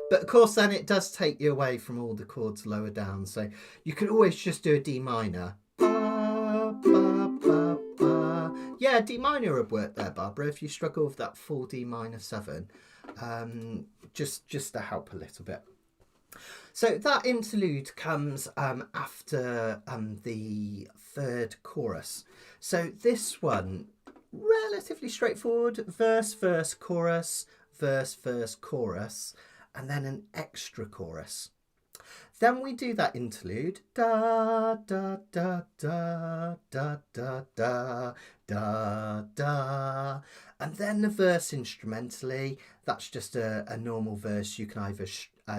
But of course, then it does take you away from all the chords lower down. So you could always just do a D minor. Ba, ba, ba, ba. Yeah, D minor would work there, Barbara, if you struggle with that full D minor 7. Just to help a little bit. So that interlude comes after the 3rd chorus. So this one, relatively straightforward. Verse, verse, chorus, verse, verse, chorus, and then an extra chorus. Then we do that interlude. Da, da, da, da, da, da, da, da, da. And then the verse instrumentally, that's just a normal verse. You can either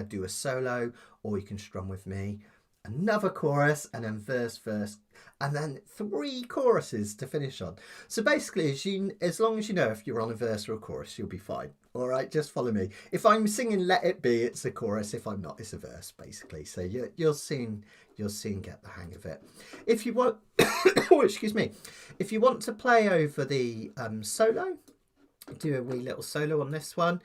do a solo or you can strum with me. Another chorus and then verse, verse, and then 3 choruses to finish on. So basically, as long as you know if you're on a verse or a chorus, you'll be fine. All right, just follow me. If I'm singing "Let It Be," it's a chorus. If I'm not, it's a verse, basically. So you'll soon get the hang of it. If you want, oh, excuse me, if you want to play over the solo, do a wee little solo on this one.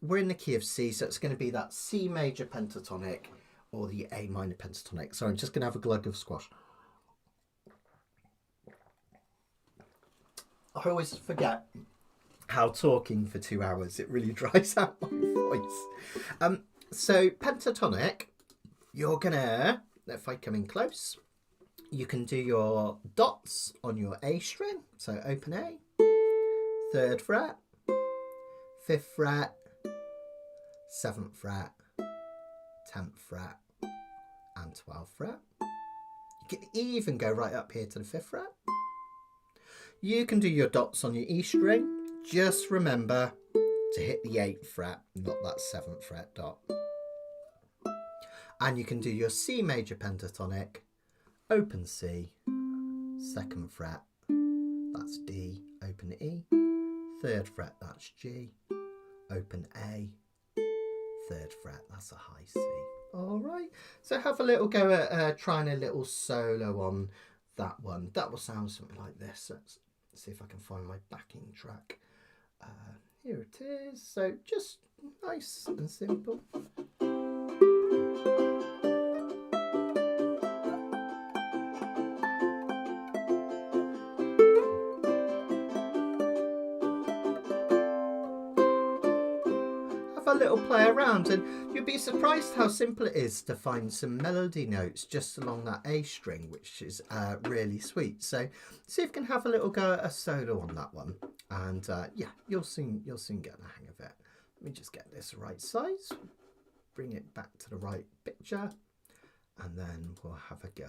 We're in the key of C, so it's going to be that C major pentatonic or the A minor pentatonic. So I'm just going to have a glug of squash. I always forget how talking for 2 hours, it really dries out my voice. So pentatonic, you're going to, if I come in close, you can do your dots on your A string. So open A, 3rd fret, 5th fret, 7th fret, 10th fret, and 12th fret. You can even go right up here to the 5th fret. You can do your dots on your E string. Just remember to hit the 8th fret, not that 7th fret dot. And you can do your C major pentatonic, open C, 2nd fret, that's D, open E, 3rd fret, that's G, open A, 3rd fret, that's a high C. All right, so have a little go at trying a little solo on that one. That will sound something like this. Let's see if I can find my backing track. Here it is. So just nice and simple. A little play around, and you'll be surprised how simple it is to find some melody notes just along that A string, which is really sweet. So see if you can have a little go at a solo on that one, and yeah, you'll soon get the hang of it. Let me just get this right size, bring it back to the right picture, and then we'll have a go.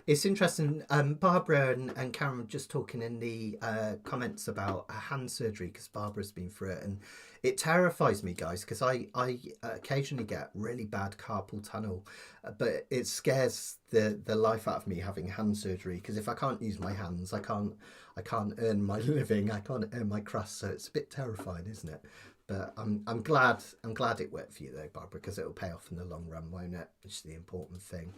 It's interesting, Barbara and Karen were just talking in the comments about hand surgery, because Barbara's been through it, and it terrifies me, guys, because I occasionally get really bad carpal tunnel, but it scares the life out of me having hand surgery, because if I can't use my hands, I can't earn my living, I can't earn my crust, so it's a bit terrifying, isn't it? But I'm glad it worked for you though, Barbara, because it'll pay off in the long run, won't it? Which is the important thing.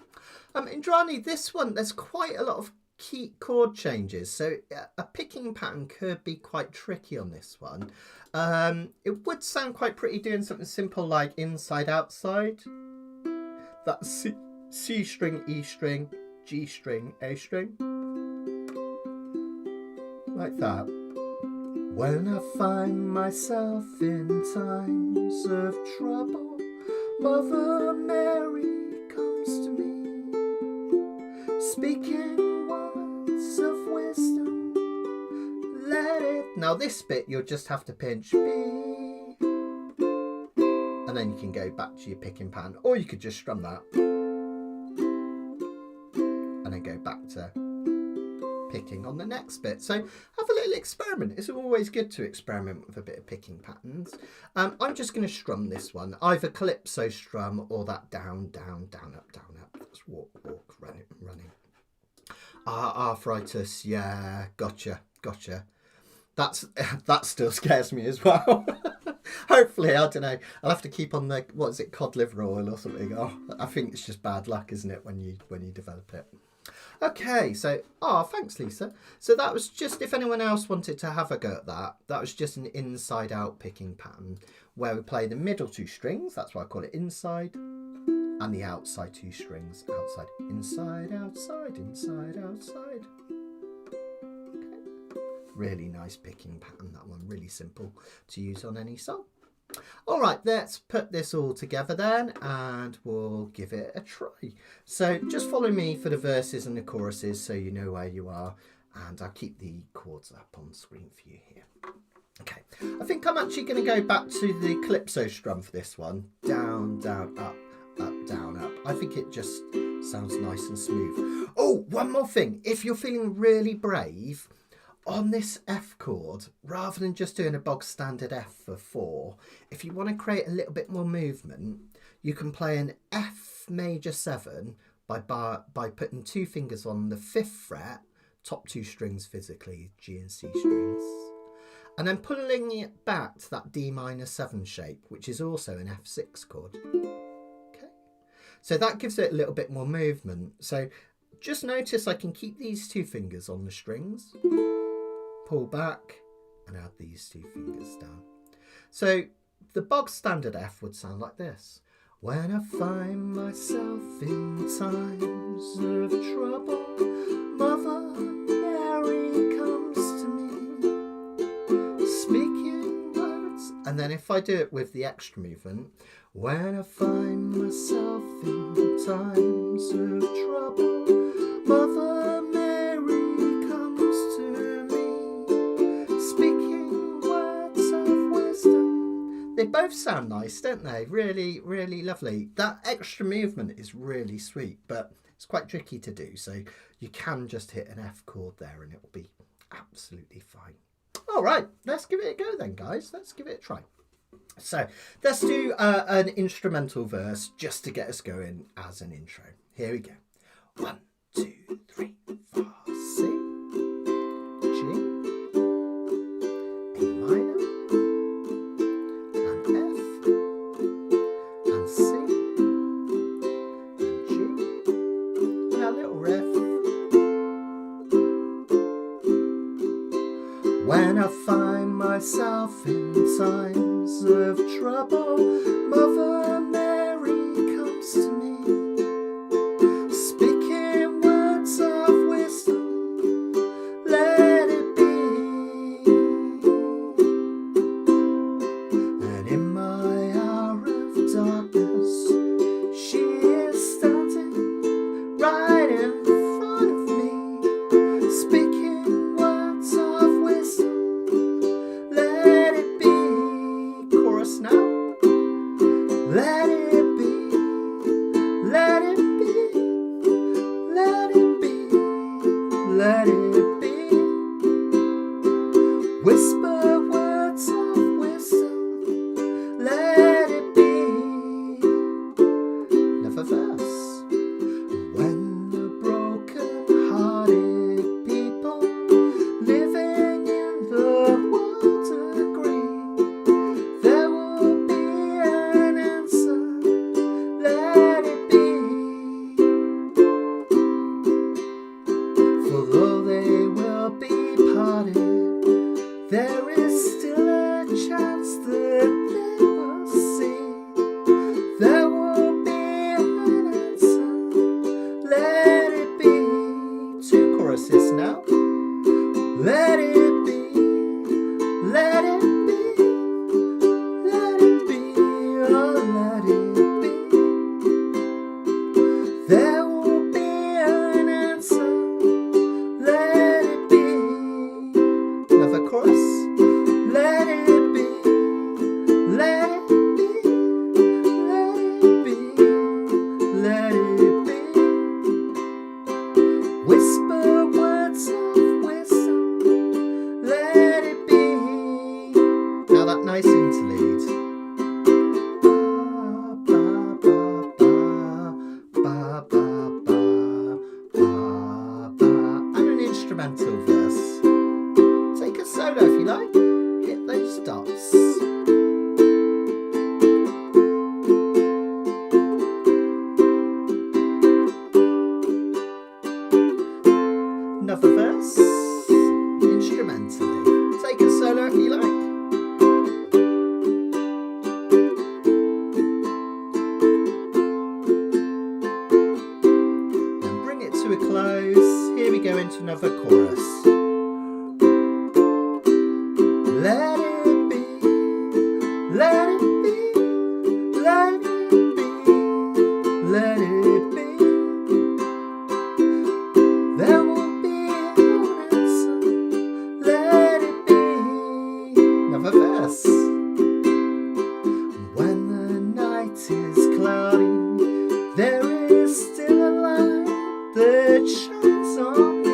Indrani, this one, there's quite a lot of key chord changes, so a picking pattern could be quite tricky on this one. It would sound quite pretty doing something simple like inside outside. That's C string, E string, G string, A string, like that. When I find myself in times of trouble, Mother Mary comes to me, speaking words of wisdom. Let it... Now this bit you'll just have to pinch B, and then you can go back to your picking pattern, or you could just strum that and then go back to picking on the next bit. So have a little experiment. It's always good to experiment with a bit of picking patterns. I'm just going to strum this one, either calypso strum or that down, down, down, up, down, up. That's walk, walk, running. Arthritis, yeah, gotcha. That still scares me as well. Hopefully, I don't know, I'll have to keep on the, what is it, cod liver oil or something. Oh, I think it's just bad luck, isn't it, when you develop it. Okay, so, thanks, Lisa. So that was just, if anyone else wanted to have a go at that, that was just an inside-out picking pattern where we play the middle two strings, that's why I call it inside, and the outside two strings, outside, inside, outside, inside, outside. Okay. Really nice picking pattern, that one, really simple to use on any song. All right, let's put this all together then and we'll give it a try. So just follow me for the verses and the choruses so you know where you are, and I'll keep the chords up on screen for you here. Okay, I think I'm actually going to go back to the calypso strum for this one. Down, down, up, up, down, up. I think it just sounds nice and smooth. Oh, one more thing. If you're feeling really brave, on this F chord, rather than just doing a bog standard F for 4, if you want to create a little bit more movement, you can play an F major 7 by putting 2 fingers on the 5th fret, top 2 strings physically, G and C strings, and then pulling it back to that D minor 7 shape, which is also an F6 chord. Okay, so that gives it a little bit more movement. So just notice I can keep these 2 fingers on the strings, pull back and add these 2 fingers down. So the bog standard F would sound like this. When I find myself in times of trouble, Mother Mary comes to me, speaking words. And then if I do it with the extra movement, when I find myself in times of trouble, Mother Mary comes to me, speaking words of wisdom. They both sound nice, don't they? Really, really lovely. That extra movement is really sweet, but it's quite tricky to do. So you can just hit an F chord there and it will be absolutely fine. All right, let's give it a go then, guys. Let's give it a try. So let's do an instrumental verse just to get us going as an intro. Here we go. 1, 2, 3, 4. C, G, A minor, and F, and C, and G, and a little riff. When I find myself in times of trouble, Mother Mary comes to me, speaking words of wisdom, let it be. And in my hour of darkness, she is standing right in front of me, speaking words of wisdom, let it be. Chorus now. Let it be, let it be, let it be, let it be. Whisper words of wisdom, let it be. Another verse. When the broken-hearted people living in the world agree, there will be an answer, let it be. For though they will be parted, there is still a chance that they will see. There will be an answer, let it be. 2 choruses now. Let it be, let it be, let it be, oh let it be. There will be an answer, let it be. Another chorus. Let it be, let it be, let it be, let it be. Whisper words of wisdom, let it be. Now that nice interlude. Ba, ba, ba, ba, ba, ba, ba, ba. And an instrumental verse. Take a solo if you like. Hit those dots. Another verse, instrumentally. Take a solo if you like. Then bring it to a close. Here we go into another chorus. Let it be, let it be, let it be, let it be. There will be an answer, let it be. Another verse. When the night is cloudy, there is still a light that shines on me.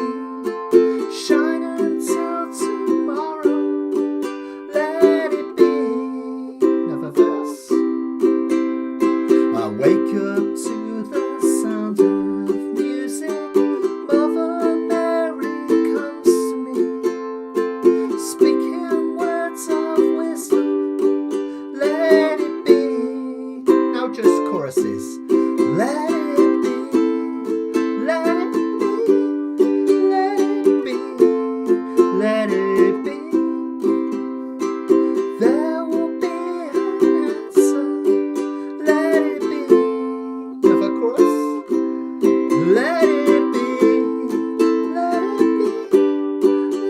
Shine until tomorrow, let it be. Another verse. I wake up to the sound of music. Mother Mary comes to me, speaking words of wisdom. Let it be. Now just choruses. Let it be. Let it be. Let it be. Let it be. There will be an answer. Let it be. Another chorus. Let it be. Let it be.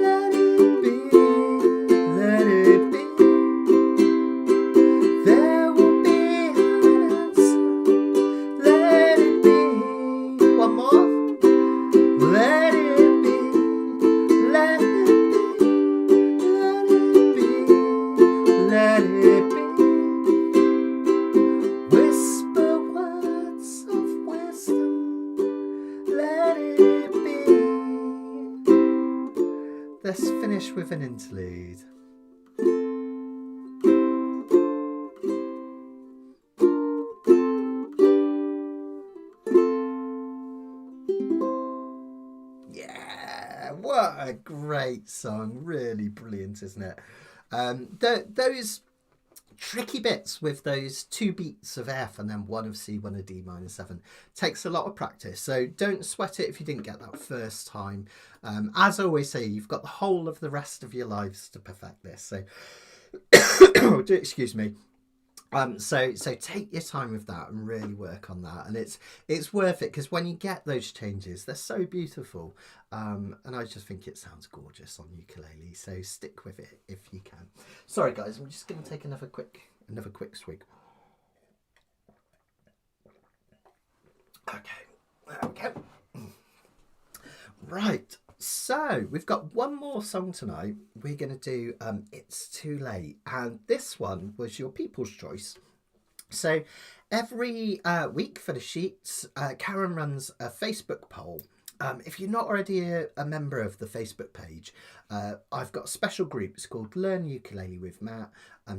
Let it be. Let it be. There will be an answer. Let it be. One more. Let it be. Let it be. Let it be. Let it be. Whisper words of wisdom. Let it be. Let's finish with an interlude. Yeah, what a great song. Really brilliant, isn't it? Those tricky bits with those 2 beats of F and then 1 of C, 1 of D minor 7 takes a lot of practice. So don't sweat it if you didn't get that first time. As I always say, you've got the whole of the rest of your lives to perfect this. So, excuse me. So take your time with that and really work on that, and it's worth it because when you get those changes, they're so beautiful, and I just think it sounds gorgeous on ukulele. So stick with it if you can. Sorry guys, I'm just going to take another quick swig. Okay, there we go. Right. So we've got one more song tonight. We're going to do It's Too Late, and this one was your people's choice. So every week for the sheets, Karen runs a Facebook poll. If you're not already a member of the Facebook page, I've got a special group. It's called Learn Ukulele with Matt,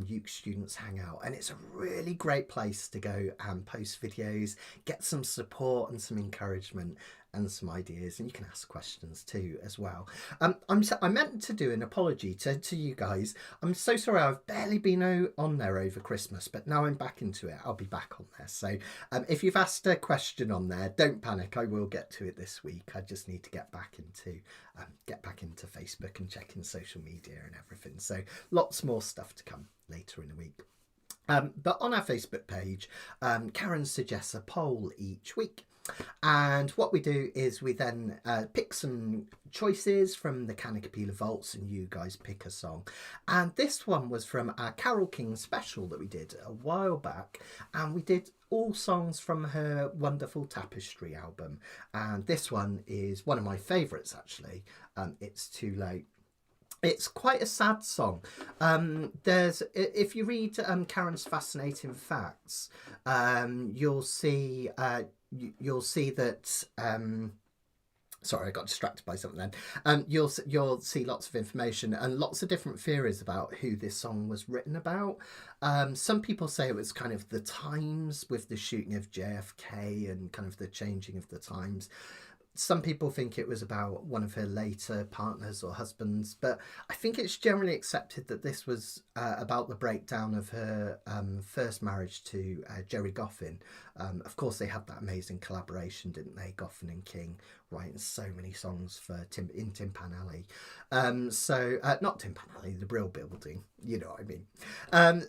Uke Students Hangout, and it's a really great place to go and post videos, get some support and some encouragement and some ideas, and you can ask questions too as well. I meant to do an apology to you guys. I'm so sorry I've barely been on there over Christmas, but now I'm back into it. I'll be back on there. So if you've asked a question on there, don't panic. I will get to it this week. I just need to get back into Facebook and checking social media and everything. So lots more stuff to come later in the week. But on our Facebook page, Karen suggests a poll each week. And what we do is we then pick some choices from the Kanikapila Vaults, and you guys pick a song. And this one was from our Carole King special that we did a while back, and we did all songs from her wonderful Tapestry album. And this one is one of my favourites actually. It's Too Late. It's quite a sad song. If you read Karen's Fascinating Facts, you'll see that. Sorry, I got distracted by something then. You'll see lots of information and lots of different theories about who this song was written about. Some people say it was kind of the times with the shooting of JFK and kind of the changing of the times. Some people think it was about one of her later partners or husbands, but I think it's generally accepted that this was about the breakdown of her first marriage to Jerry Goffin. Of course, they had that amazing collaboration, didn't they, Goffin and King, writing so many songs for in Timpan Alley. Not Timpan Alley, the Brill Building, you know what I mean.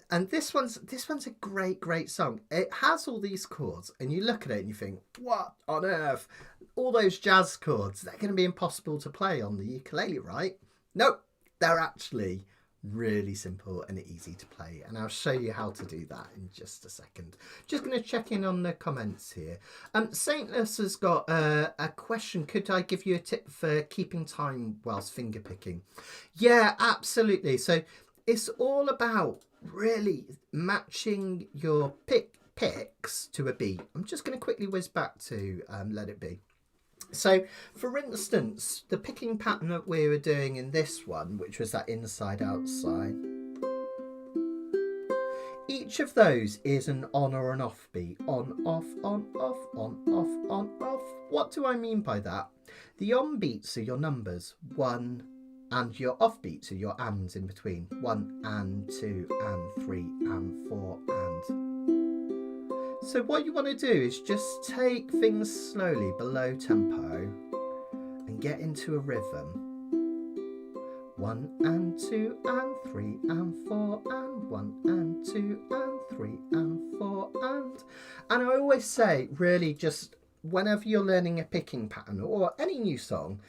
And this one's a great song. It has all these chords, and you look at it and you think, what on earth? All those jazz chords, they're going to be impossible to play on the ukulele, right? Nope, they're actually really simple and easy to play, and I'll show you how to do that in just a second. Just going to check in on the comments here. Saintless has got a question. Could I give you a tip for keeping time whilst finger picking? Yeah, absolutely. So it's all about really matching your picks to a beat. I'm just going to quickly whiz back to Let It Be. So, for instance, the picking pattern that we were doing in this one, which was that inside outside, each of those is an on or an off beat. On, off, on, off, on, off, on, off. What do I mean by that? The on beats are your numbers, 1, and your off beats are your ands in between. 1 and 2 and 3 and 4 and... So what you want to do is just take things slowly below tempo and get into a rhythm. 1 and 2 and 3 and 4 and 1 and 2 and 3 and 4 and I always say, really, just whenever you're learning a picking pattern or any new song,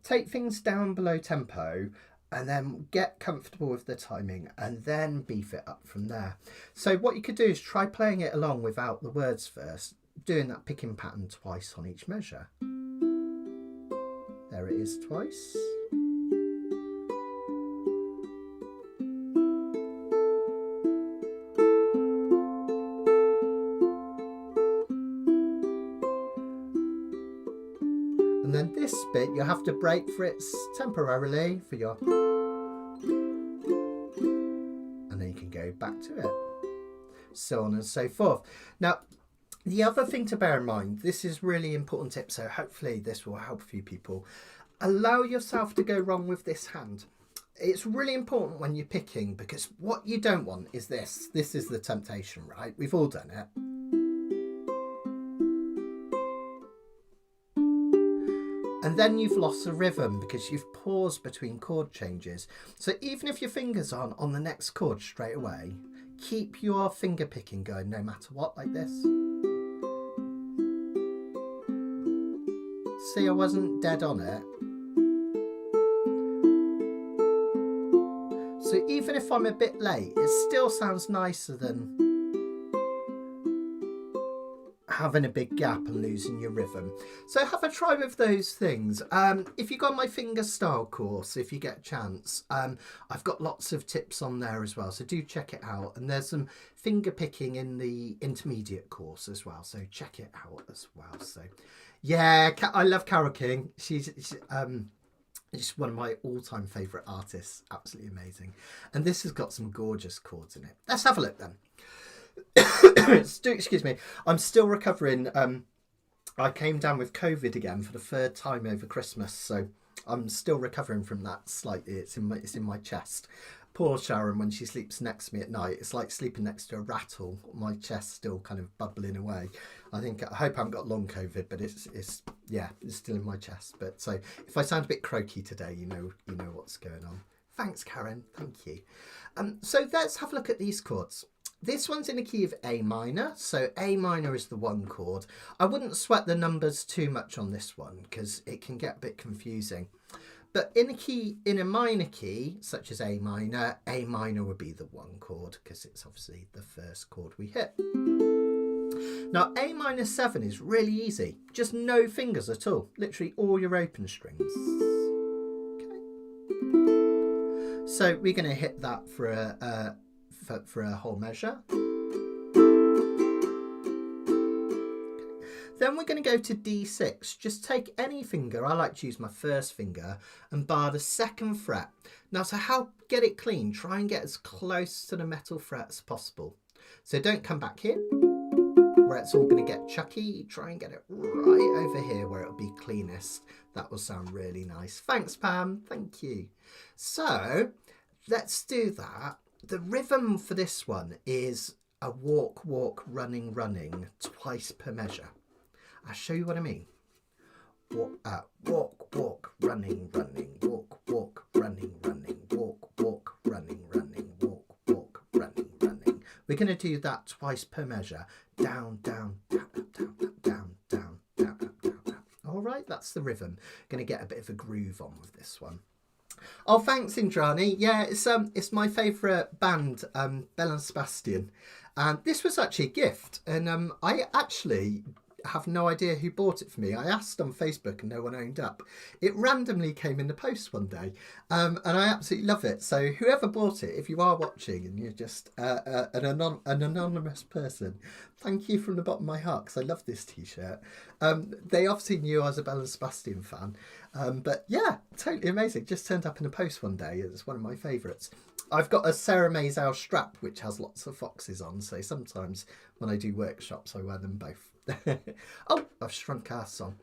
take things down below tempo and then get comfortable with the timing and then beef it up from there. So what you could do is try playing it along without the words first, doing that picking pattern twice on each measure. There it is twice. And then this bit, you have to break for it temporarily for your... And then you can go back to it. So on and so forth. Now, the other thing to bear in mind, this is really important tip, so hopefully this will help a few people. Allow yourself to go wrong with this hand. It's really important when you're picking, because what you don't want is this. This is the temptation, right? We've all done it. And then you've lost the rhythm because you've paused between chord changes. So even if your fingers aren't on the next chord straight away, keep your finger picking going no matter what, like this. See, I wasn't dead on it. So even if I'm a bit late, it still sounds nicer than having a big gap and losing your rhythm. So have a try with those things. If you got my finger style course, if you get a chance, I've got lots of tips on there as well, so do check it out. And there's some finger picking in the intermediate course as well, so check it out as well. So yeah, I love Carole King. She's one of my all-time favourite artists. Absolutely amazing. And this has got some gorgeous chords in it. Let's have a look then. Excuse me, I'm still recovering. I came down with COVID again for the 3rd time over Christmas, so I'm still recovering from that slightly. It's in my chest. Poor Sharon, when she sleeps next to me at night, it's like sleeping next to a rattle. My chest still kind of bubbling away. I hope I haven't got long COVID, but it's still in my chest. But so if I sound a bit croaky today, you know what's going on. Thanks, Karen. Thank you. So let's have a look at these chords. This one's in a key of A minor, so A minor is the 1 chord. I wouldn't sweat the numbers too much on this one because it can get a bit confusing. But in a minor key, such as A minor would be the 1 chord because it's obviously the first chord we hit. Now A minor 7 is really easy, just no fingers at all, literally all your open strings. Okay. So we're going to hit that for a whole measure. Then we're going to go to D6. Just take any finger. I like to use my first finger and bar the 2nd fret. Now to help get it clean, try and get as close to the metal fret as possible. So don't come back here where it's all going to get chucky. Try and get it right over here where it'll be cleanest. That will sound really nice. Thanks, Pam. Thank you. So let's do that. The rhythm for this one is a walk, walk, running, running, twice per measure. I'll show you what I mean. walk, walk, running, running, walk, walk, running, running, walk, walk, running, running, walk, walk, running, running. We're going to do that twice per measure. Down, down, down, up, down, up, down, down, down, up, down, up. All right, that's the rhythm. Going to get a bit of a groove on with this one. Oh, thanks, Indrani. Yeah, it's my favourite band, Belle and Sebastian. And this was actually a gift. And I actually have no idea who bought it for me. I asked on Facebook and no one owned up. It randomly came in the post one day. And I absolutely love it. So whoever bought it, if you are watching and you're just an anonymous person, thank you from the bottom of my heart, because I love this T-shirt. They obviously knew I was a Belle and Sebastian fan. But yeah, totally amazing. Just turned up in the post one day. It's one of my favourites. I've got a Sarah Maisel strap, which has lots of foxes on. So sometimes when I do workshops, I wear them both. Oh, I've shrunk our song.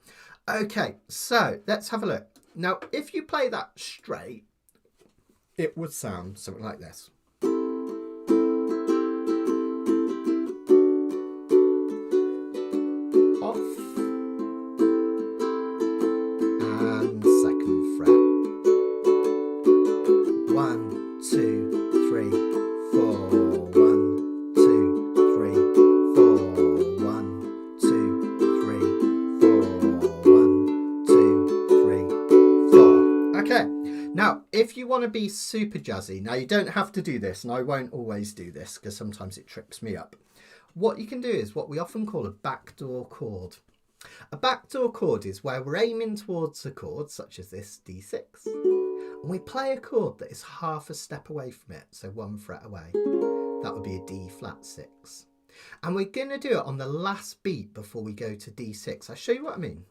Okay, so let's have a look. Now, if you play that straight, it would sound something like this. Off. And second fret. 1, 2, 3, 4. 1, 2, 3, 4. 1, 2, 3, 4. 1, 2, 3, 4. Okay. Now, if you want to be super jazzy, now you don't have to do this, and I won't always do this because sometimes it trips me up. What you can do is what we often call a backdoor chord. A backdoor chord is where we're aiming towards a chord, such as this D6, and we play a chord that is half a step away from it, so 1 fret away. That would be a D flat 6. And we're going to do it on the last beat before we go to D6. I'll show you what I mean.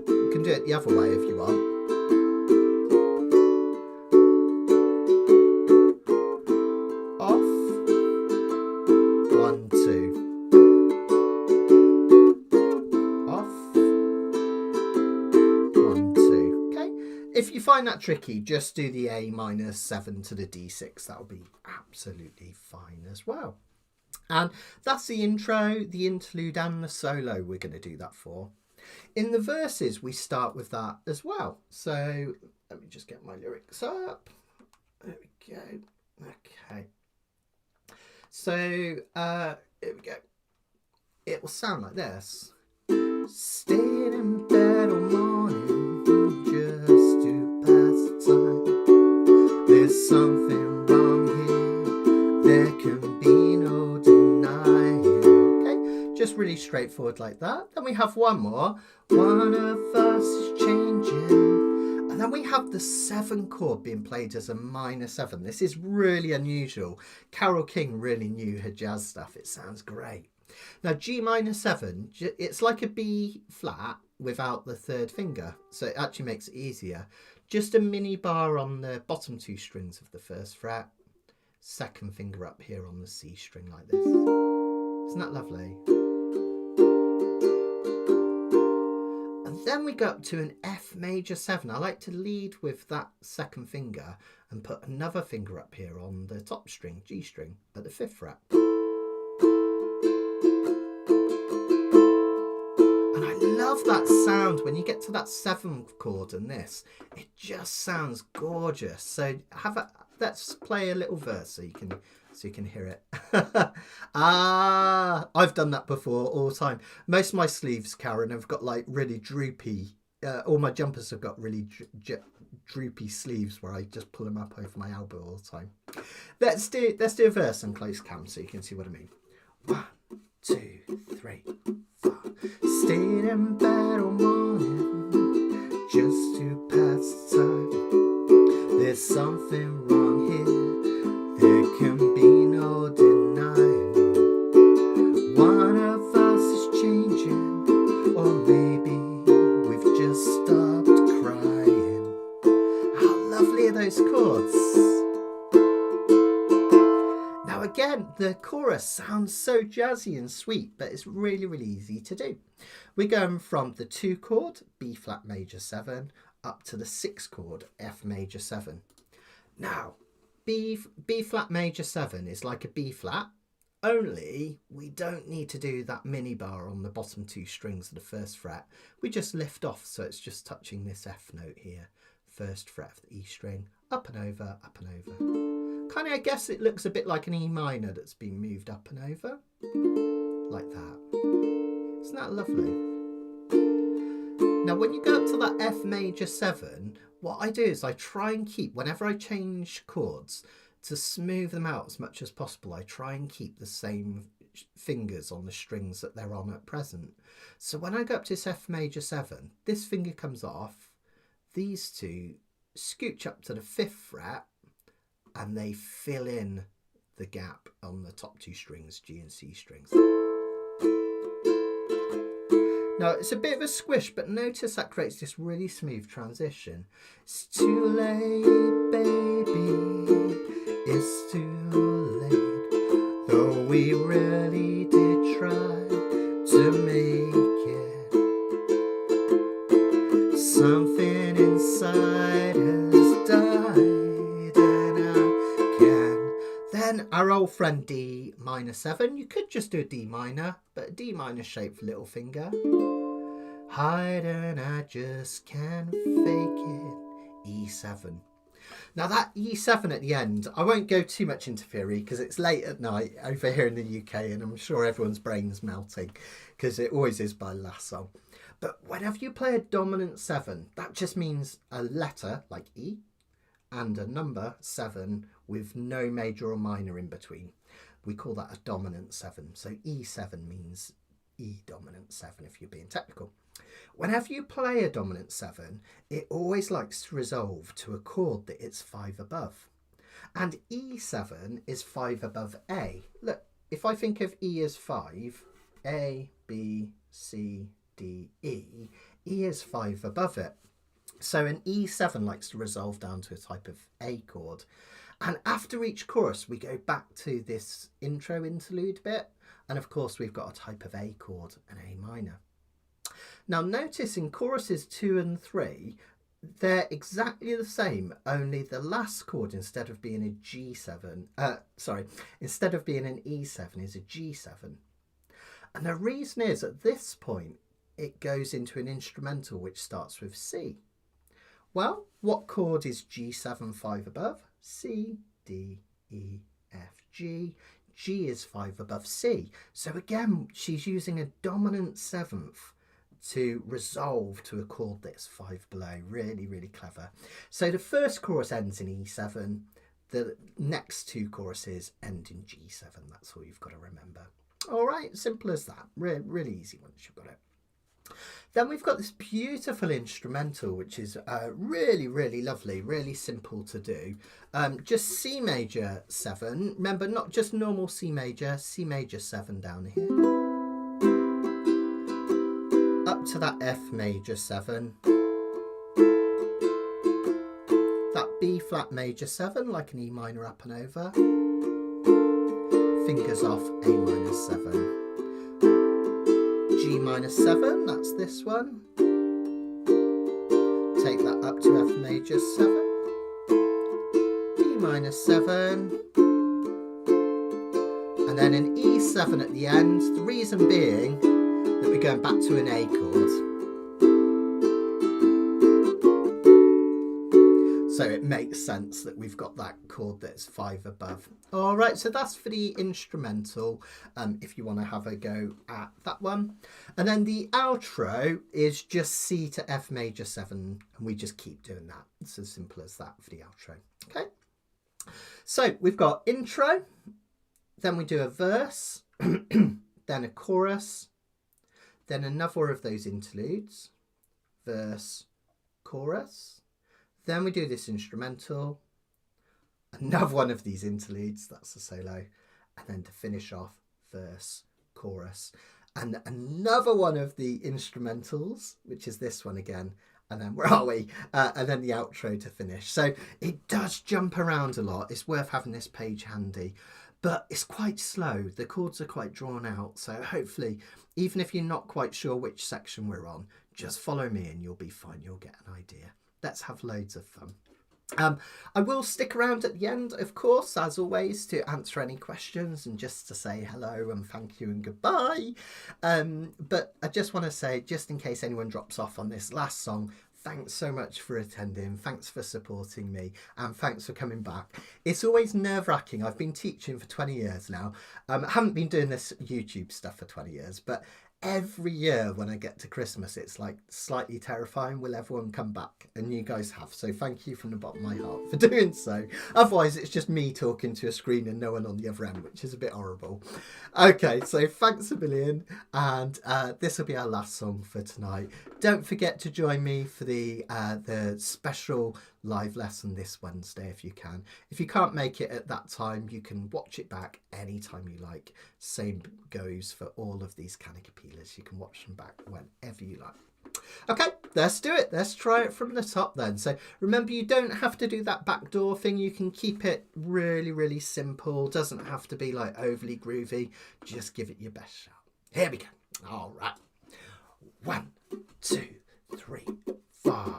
You can do it the other way if you want. If you find that tricky, just do the A minus 7 to the D6. That'll be absolutely fine as well. And that's the intro, the interlude and the solo we're going to do that for. In the verses, we start with that as well. So let me just get my lyrics up. There we go. Okay. So here we go. It will sound like this. Stayed in bed all morning just to pass the time. There's something wrong here, there can be no denying. Okay, just really straightforward like that. Then we have one more. One of us is changing. And then we have the 7 chord being played as a minor 7. This is really unusual. Carole King really knew her jazz stuff. It sounds great. Now G minor 7, it's like a B flat without the 3rd finger, so it actually makes it easier. Just a mini bar on the bottom 2 strings of the 1st fret, 2nd finger up here on the C string like this. Isn't that lovely? And then we go up to an F major 7. I like to lead with that 2nd finger and put another finger up here on the top string, G string, at the 5th fret. Love that sound when you get to that 7th chord and this, it just sounds gorgeous. So let's play a little verse so you can hear it. I've done that before all the time. Most of my sleeves, Karen, have got like really droopy. All my jumpers have got really droopy sleeves where I just pull them up over my elbow all the time. Let's do a verse on close cam so you can see what I mean. 1, 2, 3, 4. Stayed in bed all morning just to pass the time. There's something wrong here, there can be no denying. One of us is changing, or maybe we've just stopped crying. How lovely are those chords? Again, the chorus sounds so jazzy and sweet, but it's really, really easy to do. We're going from the 2 chord, B flat major 7, up to the 6 chord, F major 7. Now, B flat major 7 is like a B flat, Only we don't need to do that mini bar on the bottom two strings of the first fret. We just lift off, so it's just touching this F note here. First fret of the E string, up and over, up and over. Kind of, I guess it looks a bit like an E minor that's been moved up and over. Like that. Isn't that lovely? Now when you go up to that F major 7, what I do is I try and keep, whenever I change chords, to smooth them out as much as possible, I try and keep the same fingers on the strings that they're on at present. So when I go up to this F major 7, this finger comes off, these two scooch up to the 5th fret, and they fill in the gap on the top two strings, G and C strings. Now it's a bit of a squish, but notice that creates this really smooth transition. It's too late, baby, it's too late, though we really did try to make it. Something inside has died, and I can. Then our old friend D minor 7, you could just do a D minor, but a D minor shaped little finger. Hide and I just can't fake it. E7. Now that E7 at the end, I won't go too much into theory because it's late at night over here in the UK and I'm sure everyone's brain's melting because it always is by the last song. But whenever you play a dominant 7, that just means a letter like E and a number 7 with no major or minor in between. We call that a dominant 7. So E7 means E dominant 7 if you're being technical. Whenever you play a dominant 7, it always likes to resolve to a chord that it's 5 above. And E7 is 5 above A. Look, if I think of E as 5, A, B, C, D, E, E is 5 above it. So an E7 likes to resolve down to a type of A chord. And after each chorus, we go back to this intro interlude bit. And of course, we've got a type of A chord, an A minor. Now notice in choruses 2 and 3, they're exactly the same, only the last chord, instead of being a G7, instead of being an E7 is a G7. And the reason is, at this point, it goes into an instrumental which starts with C. Well, what chord is G7 5 above? C, D, E, F, G. G is 5 above C. So again, she's using a dominant 7th to resolve to a chord that's 5 below. Really, really clever. So the first chorus ends in E7. The next two choruses end in G7. That's all you've got to remember. All right, simple as that. Really easy once you've got it. Then we've got this beautiful instrumental, which is really, really lovely, really simple to do. Just C major 7. Remember, not just normal C major 7 down here. Up to that F major 7. That B flat major 7, like an E minor up and over. Fingers off A minor 7. G minor 7, that's this one. Take that up to F major 7. B minor 7. And then an E7 at the end. The reason being that we're going back to an A chord. So it makes sense that we've got that chord that's 5 above. All right, so that's for the instrumental, if you want to have a go at that one. And then the outro is just C to F major 7, and we just keep doing that. It's as simple as that for the outro. Okay, so we've got intro, then we do a verse, then a chorus, then another of those interludes, verse, chorus. Then we do this instrumental, another one of these interludes, that's the solo, and then to finish off, verse, chorus, and another one of the instrumentals, which is this one again, and then where are we? And then the outro to finish. So it does jump around a lot. It's worth having this page handy, but it's quite slow. The chords are quite drawn out. So hopefully, even if you're not quite sure which section we're on, just follow me and you'll be fine. You'll get an idea. Let's have loads of fun. I will stick around at the end, of course, as always, to answer any questions and just to say hello and thank you and goodbye. But I just want to say, just in case anyone drops off on this last song, thanks so much for attending. Thanks for supporting me, and thanks for coming back. It's always nerve-wracking. I've been teaching for 20 years now. I haven't been doing this YouTube stuff for 20 years, but every year when I get to Christmas, it's like slightly terrifying. Will everyone come back? And you guys have. So thank you from the bottom of my heart for doing so. Otherwise, it's just me talking to a screen and no one on the other end, which is a bit horrible. Okay, so thanks a million. And this will be our last song for tonight. Don't forget to join me for the special live lesson this Wednesday if you can. If you can't make it at that time, you can watch it back anytime you like. Same goes for all of these Kanikapilas. You can watch them back whenever you like. Okay, let's do it. Let's try it from the top then. So remember, you don't have to do that backdoor thing. You can keep it really, really simple. Doesn't have to be like overly groovy. Just give it your best shot. Here we go. All right. 1, 2, 3, 4.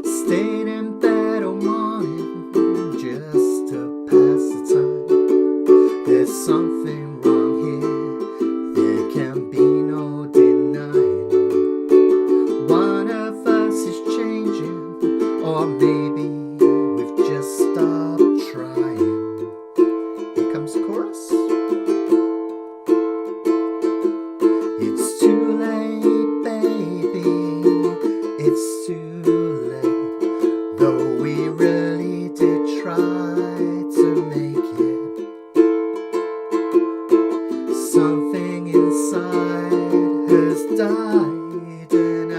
Stayed in bed all morning just to pass the time. There's something wrong here, there can be no denying. One of us is changing, or maybe we've just stopped trying. Here comes the chorus. It's too late, baby, it's too late. Though we really did try to make it, something inside has died, and I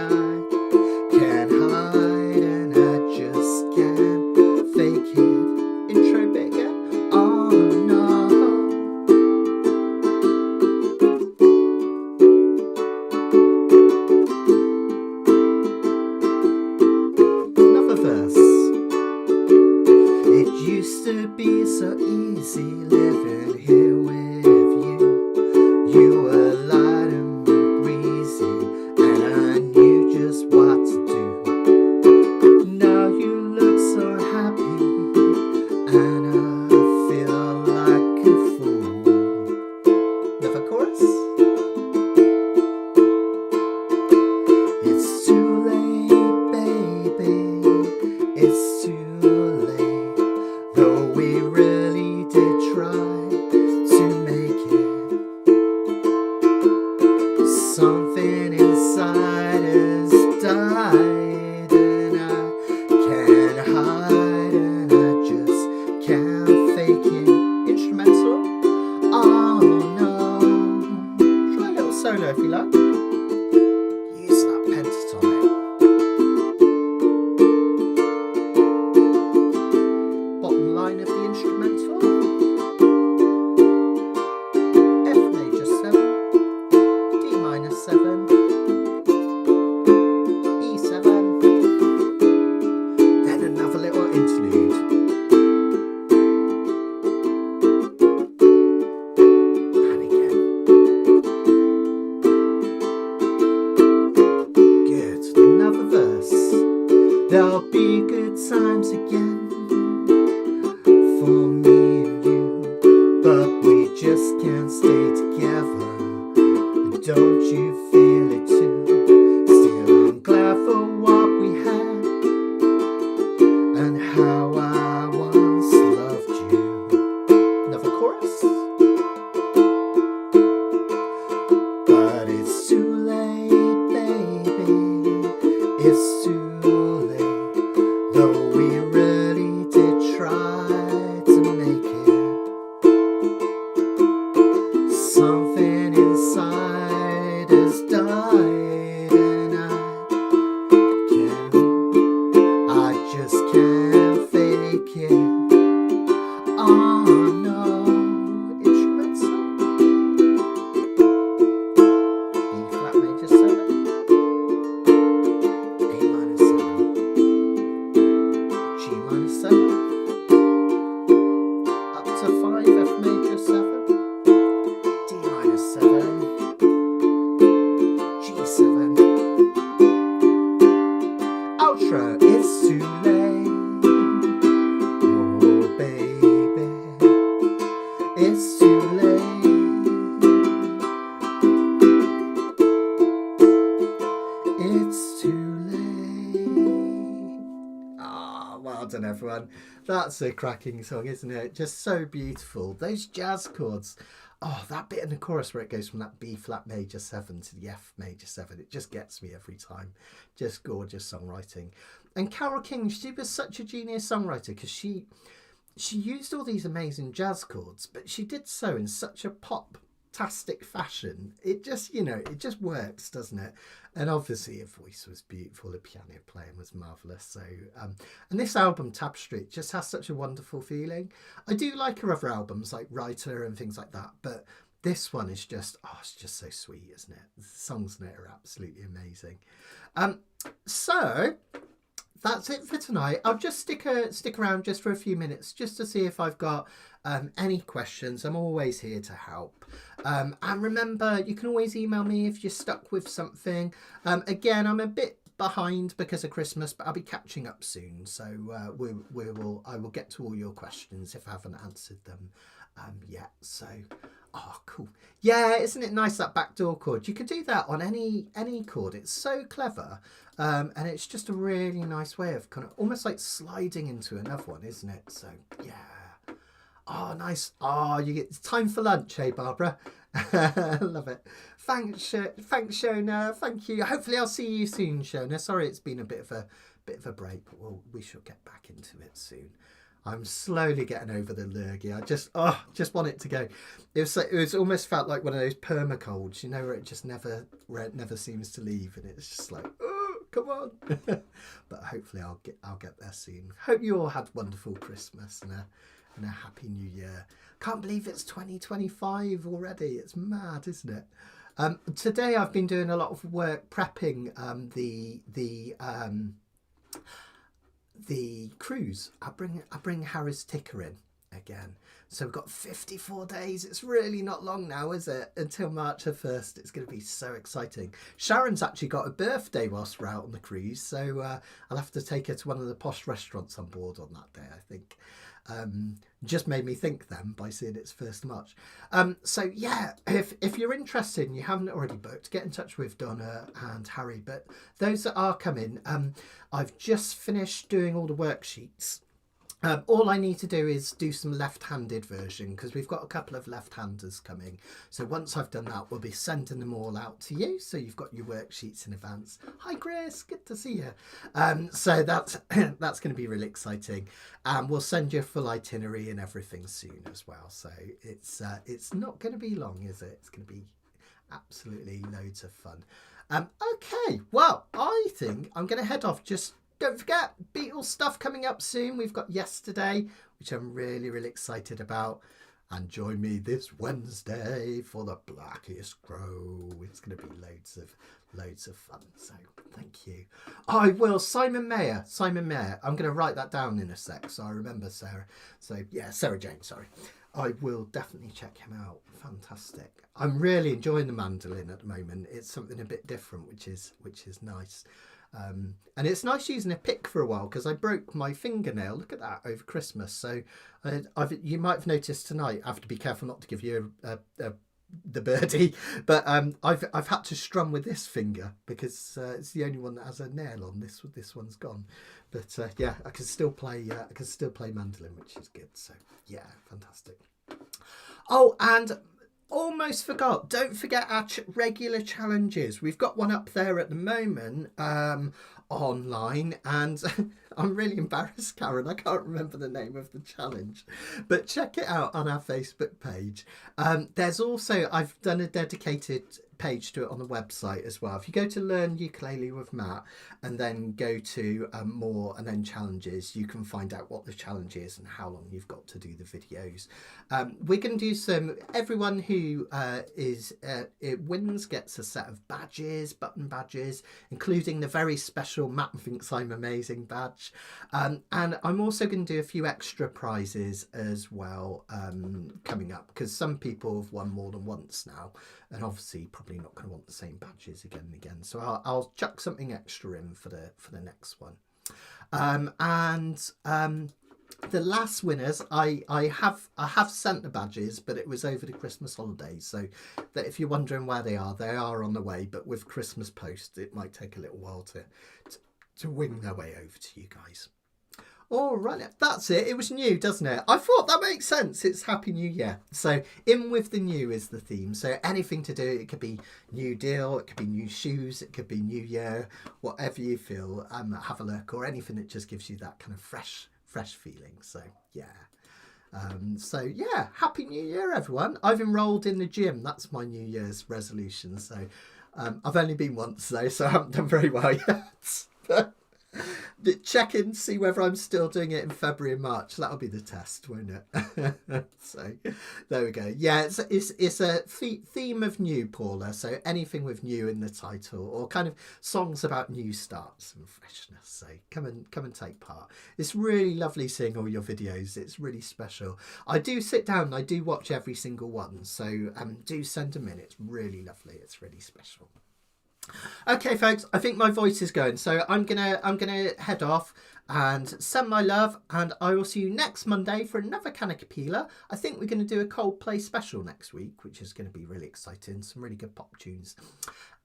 can't hide, and I just can't fake it. Intro bit again. Oh no. Another verse. It used to be so easy living here with you. You were light and breezy, and I knew just what to do. Now you look so happy, and I feel like a fool. Another chorus. It's too late, baby, it's too late. Though we really did try to make it, something inside has died, and I can't hide, and I just can't fake it. Instrumental. Oh no. Try a little solo if you like. Use that pentatonic. Bottom line of the instrumental. F major 7, D minor 7, E7, then another little interlude. And again. Good. Another verse. There'll be good times again for me and you, but we just can't stay together. Don't you feel it too? Still, I'm glad for what we had and how I once loved you. Another chorus. But it's too late, baby, it's too late. Though we really did try to make it, something inside has died, and I just can't fake it. Oh no. Instrumental. E flat major 7, A minor 7. outro. It's too late. Oh, baby. It's too late. It's too late. Ah, well done, everyone. That's a cracking song, isn't it? Just so beautiful. Those jazz chords. Oh, that bit in the chorus where it goes from that B flat major 7 to the F major 7. It just gets me every time. Just gorgeous songwriting. And Carole King, she was such a genius songwriter because she used all these amazing jazz chords, but she did so in such a pop-tastic fashion. It just, it just works, doesn't it? And obviously her voice was beautiful, the piano playing was marvellous. So, and this album, Tapestry, it just has such a wonderful feeling. I do like her other albums like Writer and things like that, but this one is just, it's just so sweet, isn't it? The songs in it are absolutely amazing. So that's it for tonight. I'll just stick around just for a few minutes just to see if I've got any questions. I'm always here to help. And remember, you can always email me if you're stuck with something. Again, I'm a bit behind because of Christmas, but I'll be catching up soon. So I will get to all your questions if I haven't answered them yet. So, cool. Yeah, isn't it nice, that backdoor chord? You could do that on any chord. It's so clever. And it's just a really nice way of kind of almost like sliding into another one, isn't it? So, yeah. Oh, nice. Oh, it's time for lunch, hey, Barbara? Love it. Thanks, Shona. Thank you. Hopefully I'll see you soon, Shona. Sorry it's been a bit of a break, but we shall get back into it soon. I'm slowly getting over the lurgy. I just want it to go. It was almost felt like one of those permacolds, where it just never seems to leave, and it's just like, oh, come on. But hopefully I'll get there soon. Hope you all had wonderful Christmas and a happy New Year. Can't believe it's 2025 already. It's mad, isn't it? Today I've been doing a lot of work prepping the cruise. I bring Harry's Ticker in again. So we've got 54 days. It's really not long now, is it? Until March the 1st. It's going to be so exciting. Sharon's actually got a birthday whilst we're out on the cruise, so I'll have to take her to one of the posh restaurants on board on that day, I think. Just made me think then by seeing it's 1st March. So yeah, if you're interested and you haven't already booked, get in touch with Donna and Harry. But those that are coming, I've just finished doing all the worksheets. All I need to do is do some left-handed version because we've got a couple of left-handers coming. So once I've done that, we'll be sending them all out to you. So you've got your worksheets in advance. Hi, Chris. Good to see you. So that's going to be really exciting. And we'll send you a full itinerary and everything soon as well. So it's not going to be long, is it? It's going to be absolutely loads of fun. Okay. Well, I think I'm going to head off. Just don't forget, Beatles stuff coming up soon. We've got Yesterday, which I'm really, really excited about. And join me this Wednesday for the Blackest Crow. It's going to be loads of fun. So thank you. I will. Simon Mayer. I'm going to write that down in a sec so I remember Sarah. So yeah, Sarah Jane, sorry. I will definitely check him out. Fantastic. I'm really enjoying the mandolin at the moment. It's something a bit different, which is nice. And it's nice using a pick for a while because I broke my fingernail. Look at that, over Christmas. So you might have noticed tonight. I have to be careful not to give you the birdie, but I've had to strum with this finger because it's the only one that has a nail on. This one's gone, but yeah, I can still play. I can still play mandolin, which is good. So yeah, fantastic. Oh, and almost forgot. Don't forget our regular challenges. We've got one up there at the moment online, and I'm really embarrassed, Karen. I can't remember the name of the challenge, but check it out on our Facebook page. There's also, I've done a dedicated page to it on the website as well. If you go to Learn Ukulele with Matt and then go to more and then challenges, you can find out what the challenge is and how long you've got to do the videos. We're going to do some, everyone who it wins gets a set of badges, button badges, including the very special Matt Thinks I'm Amazing badge. And I'm also going to do a few extra prizes as well coming up, because some people have won more than once now, and obviously probably probably not going to want the same badges again and again. So I'll chuck something extra in for the next one. The last winners, I have sent the badges, but it was over the Christmas holidays. So that if you're wondering where they are on the way. But with Christmas post, it might take a little while to wing their way over to you guys. All right, that's it. It was new, doesn't it? I thought that makes sense. It's Happy New Year. So in with the new is the theme. So anything to do, it could be new deal, it could be new shoes, it could be new year, whatever you feel, have a look, or anything that just gives you that kind of fresh feeling. So yeah, Happy New Year, everyone. I've enrolled in the gym. That's my New Year's resolution. So I've only been once though, so I haven't done very well yet. Check in, see whether I'm still doing it in February and March. That'll be the test, won't it? So there we go. Yeah, it's a theme of new, Paula. So anything with new in the title, or kind of songs about new starts and freshness. So come and take part. It's really lovely seeing all your videos. It's really special. I do sit down. I do watch every single one. So do send them in. It's really lovely. It's really special. Okay, folks, I think my voice is going, so I'm gonna head off and send my love, and I will see you next Monday for another Kanikapila. I think we're going to do a Coldplay special next week, which is going to be really exciting. Some really good pop tunes,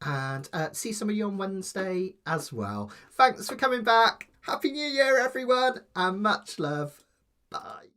and see some of you on Wednesday as well. Thanks for coming back. Happy New Year, everyone, and much love. Bye.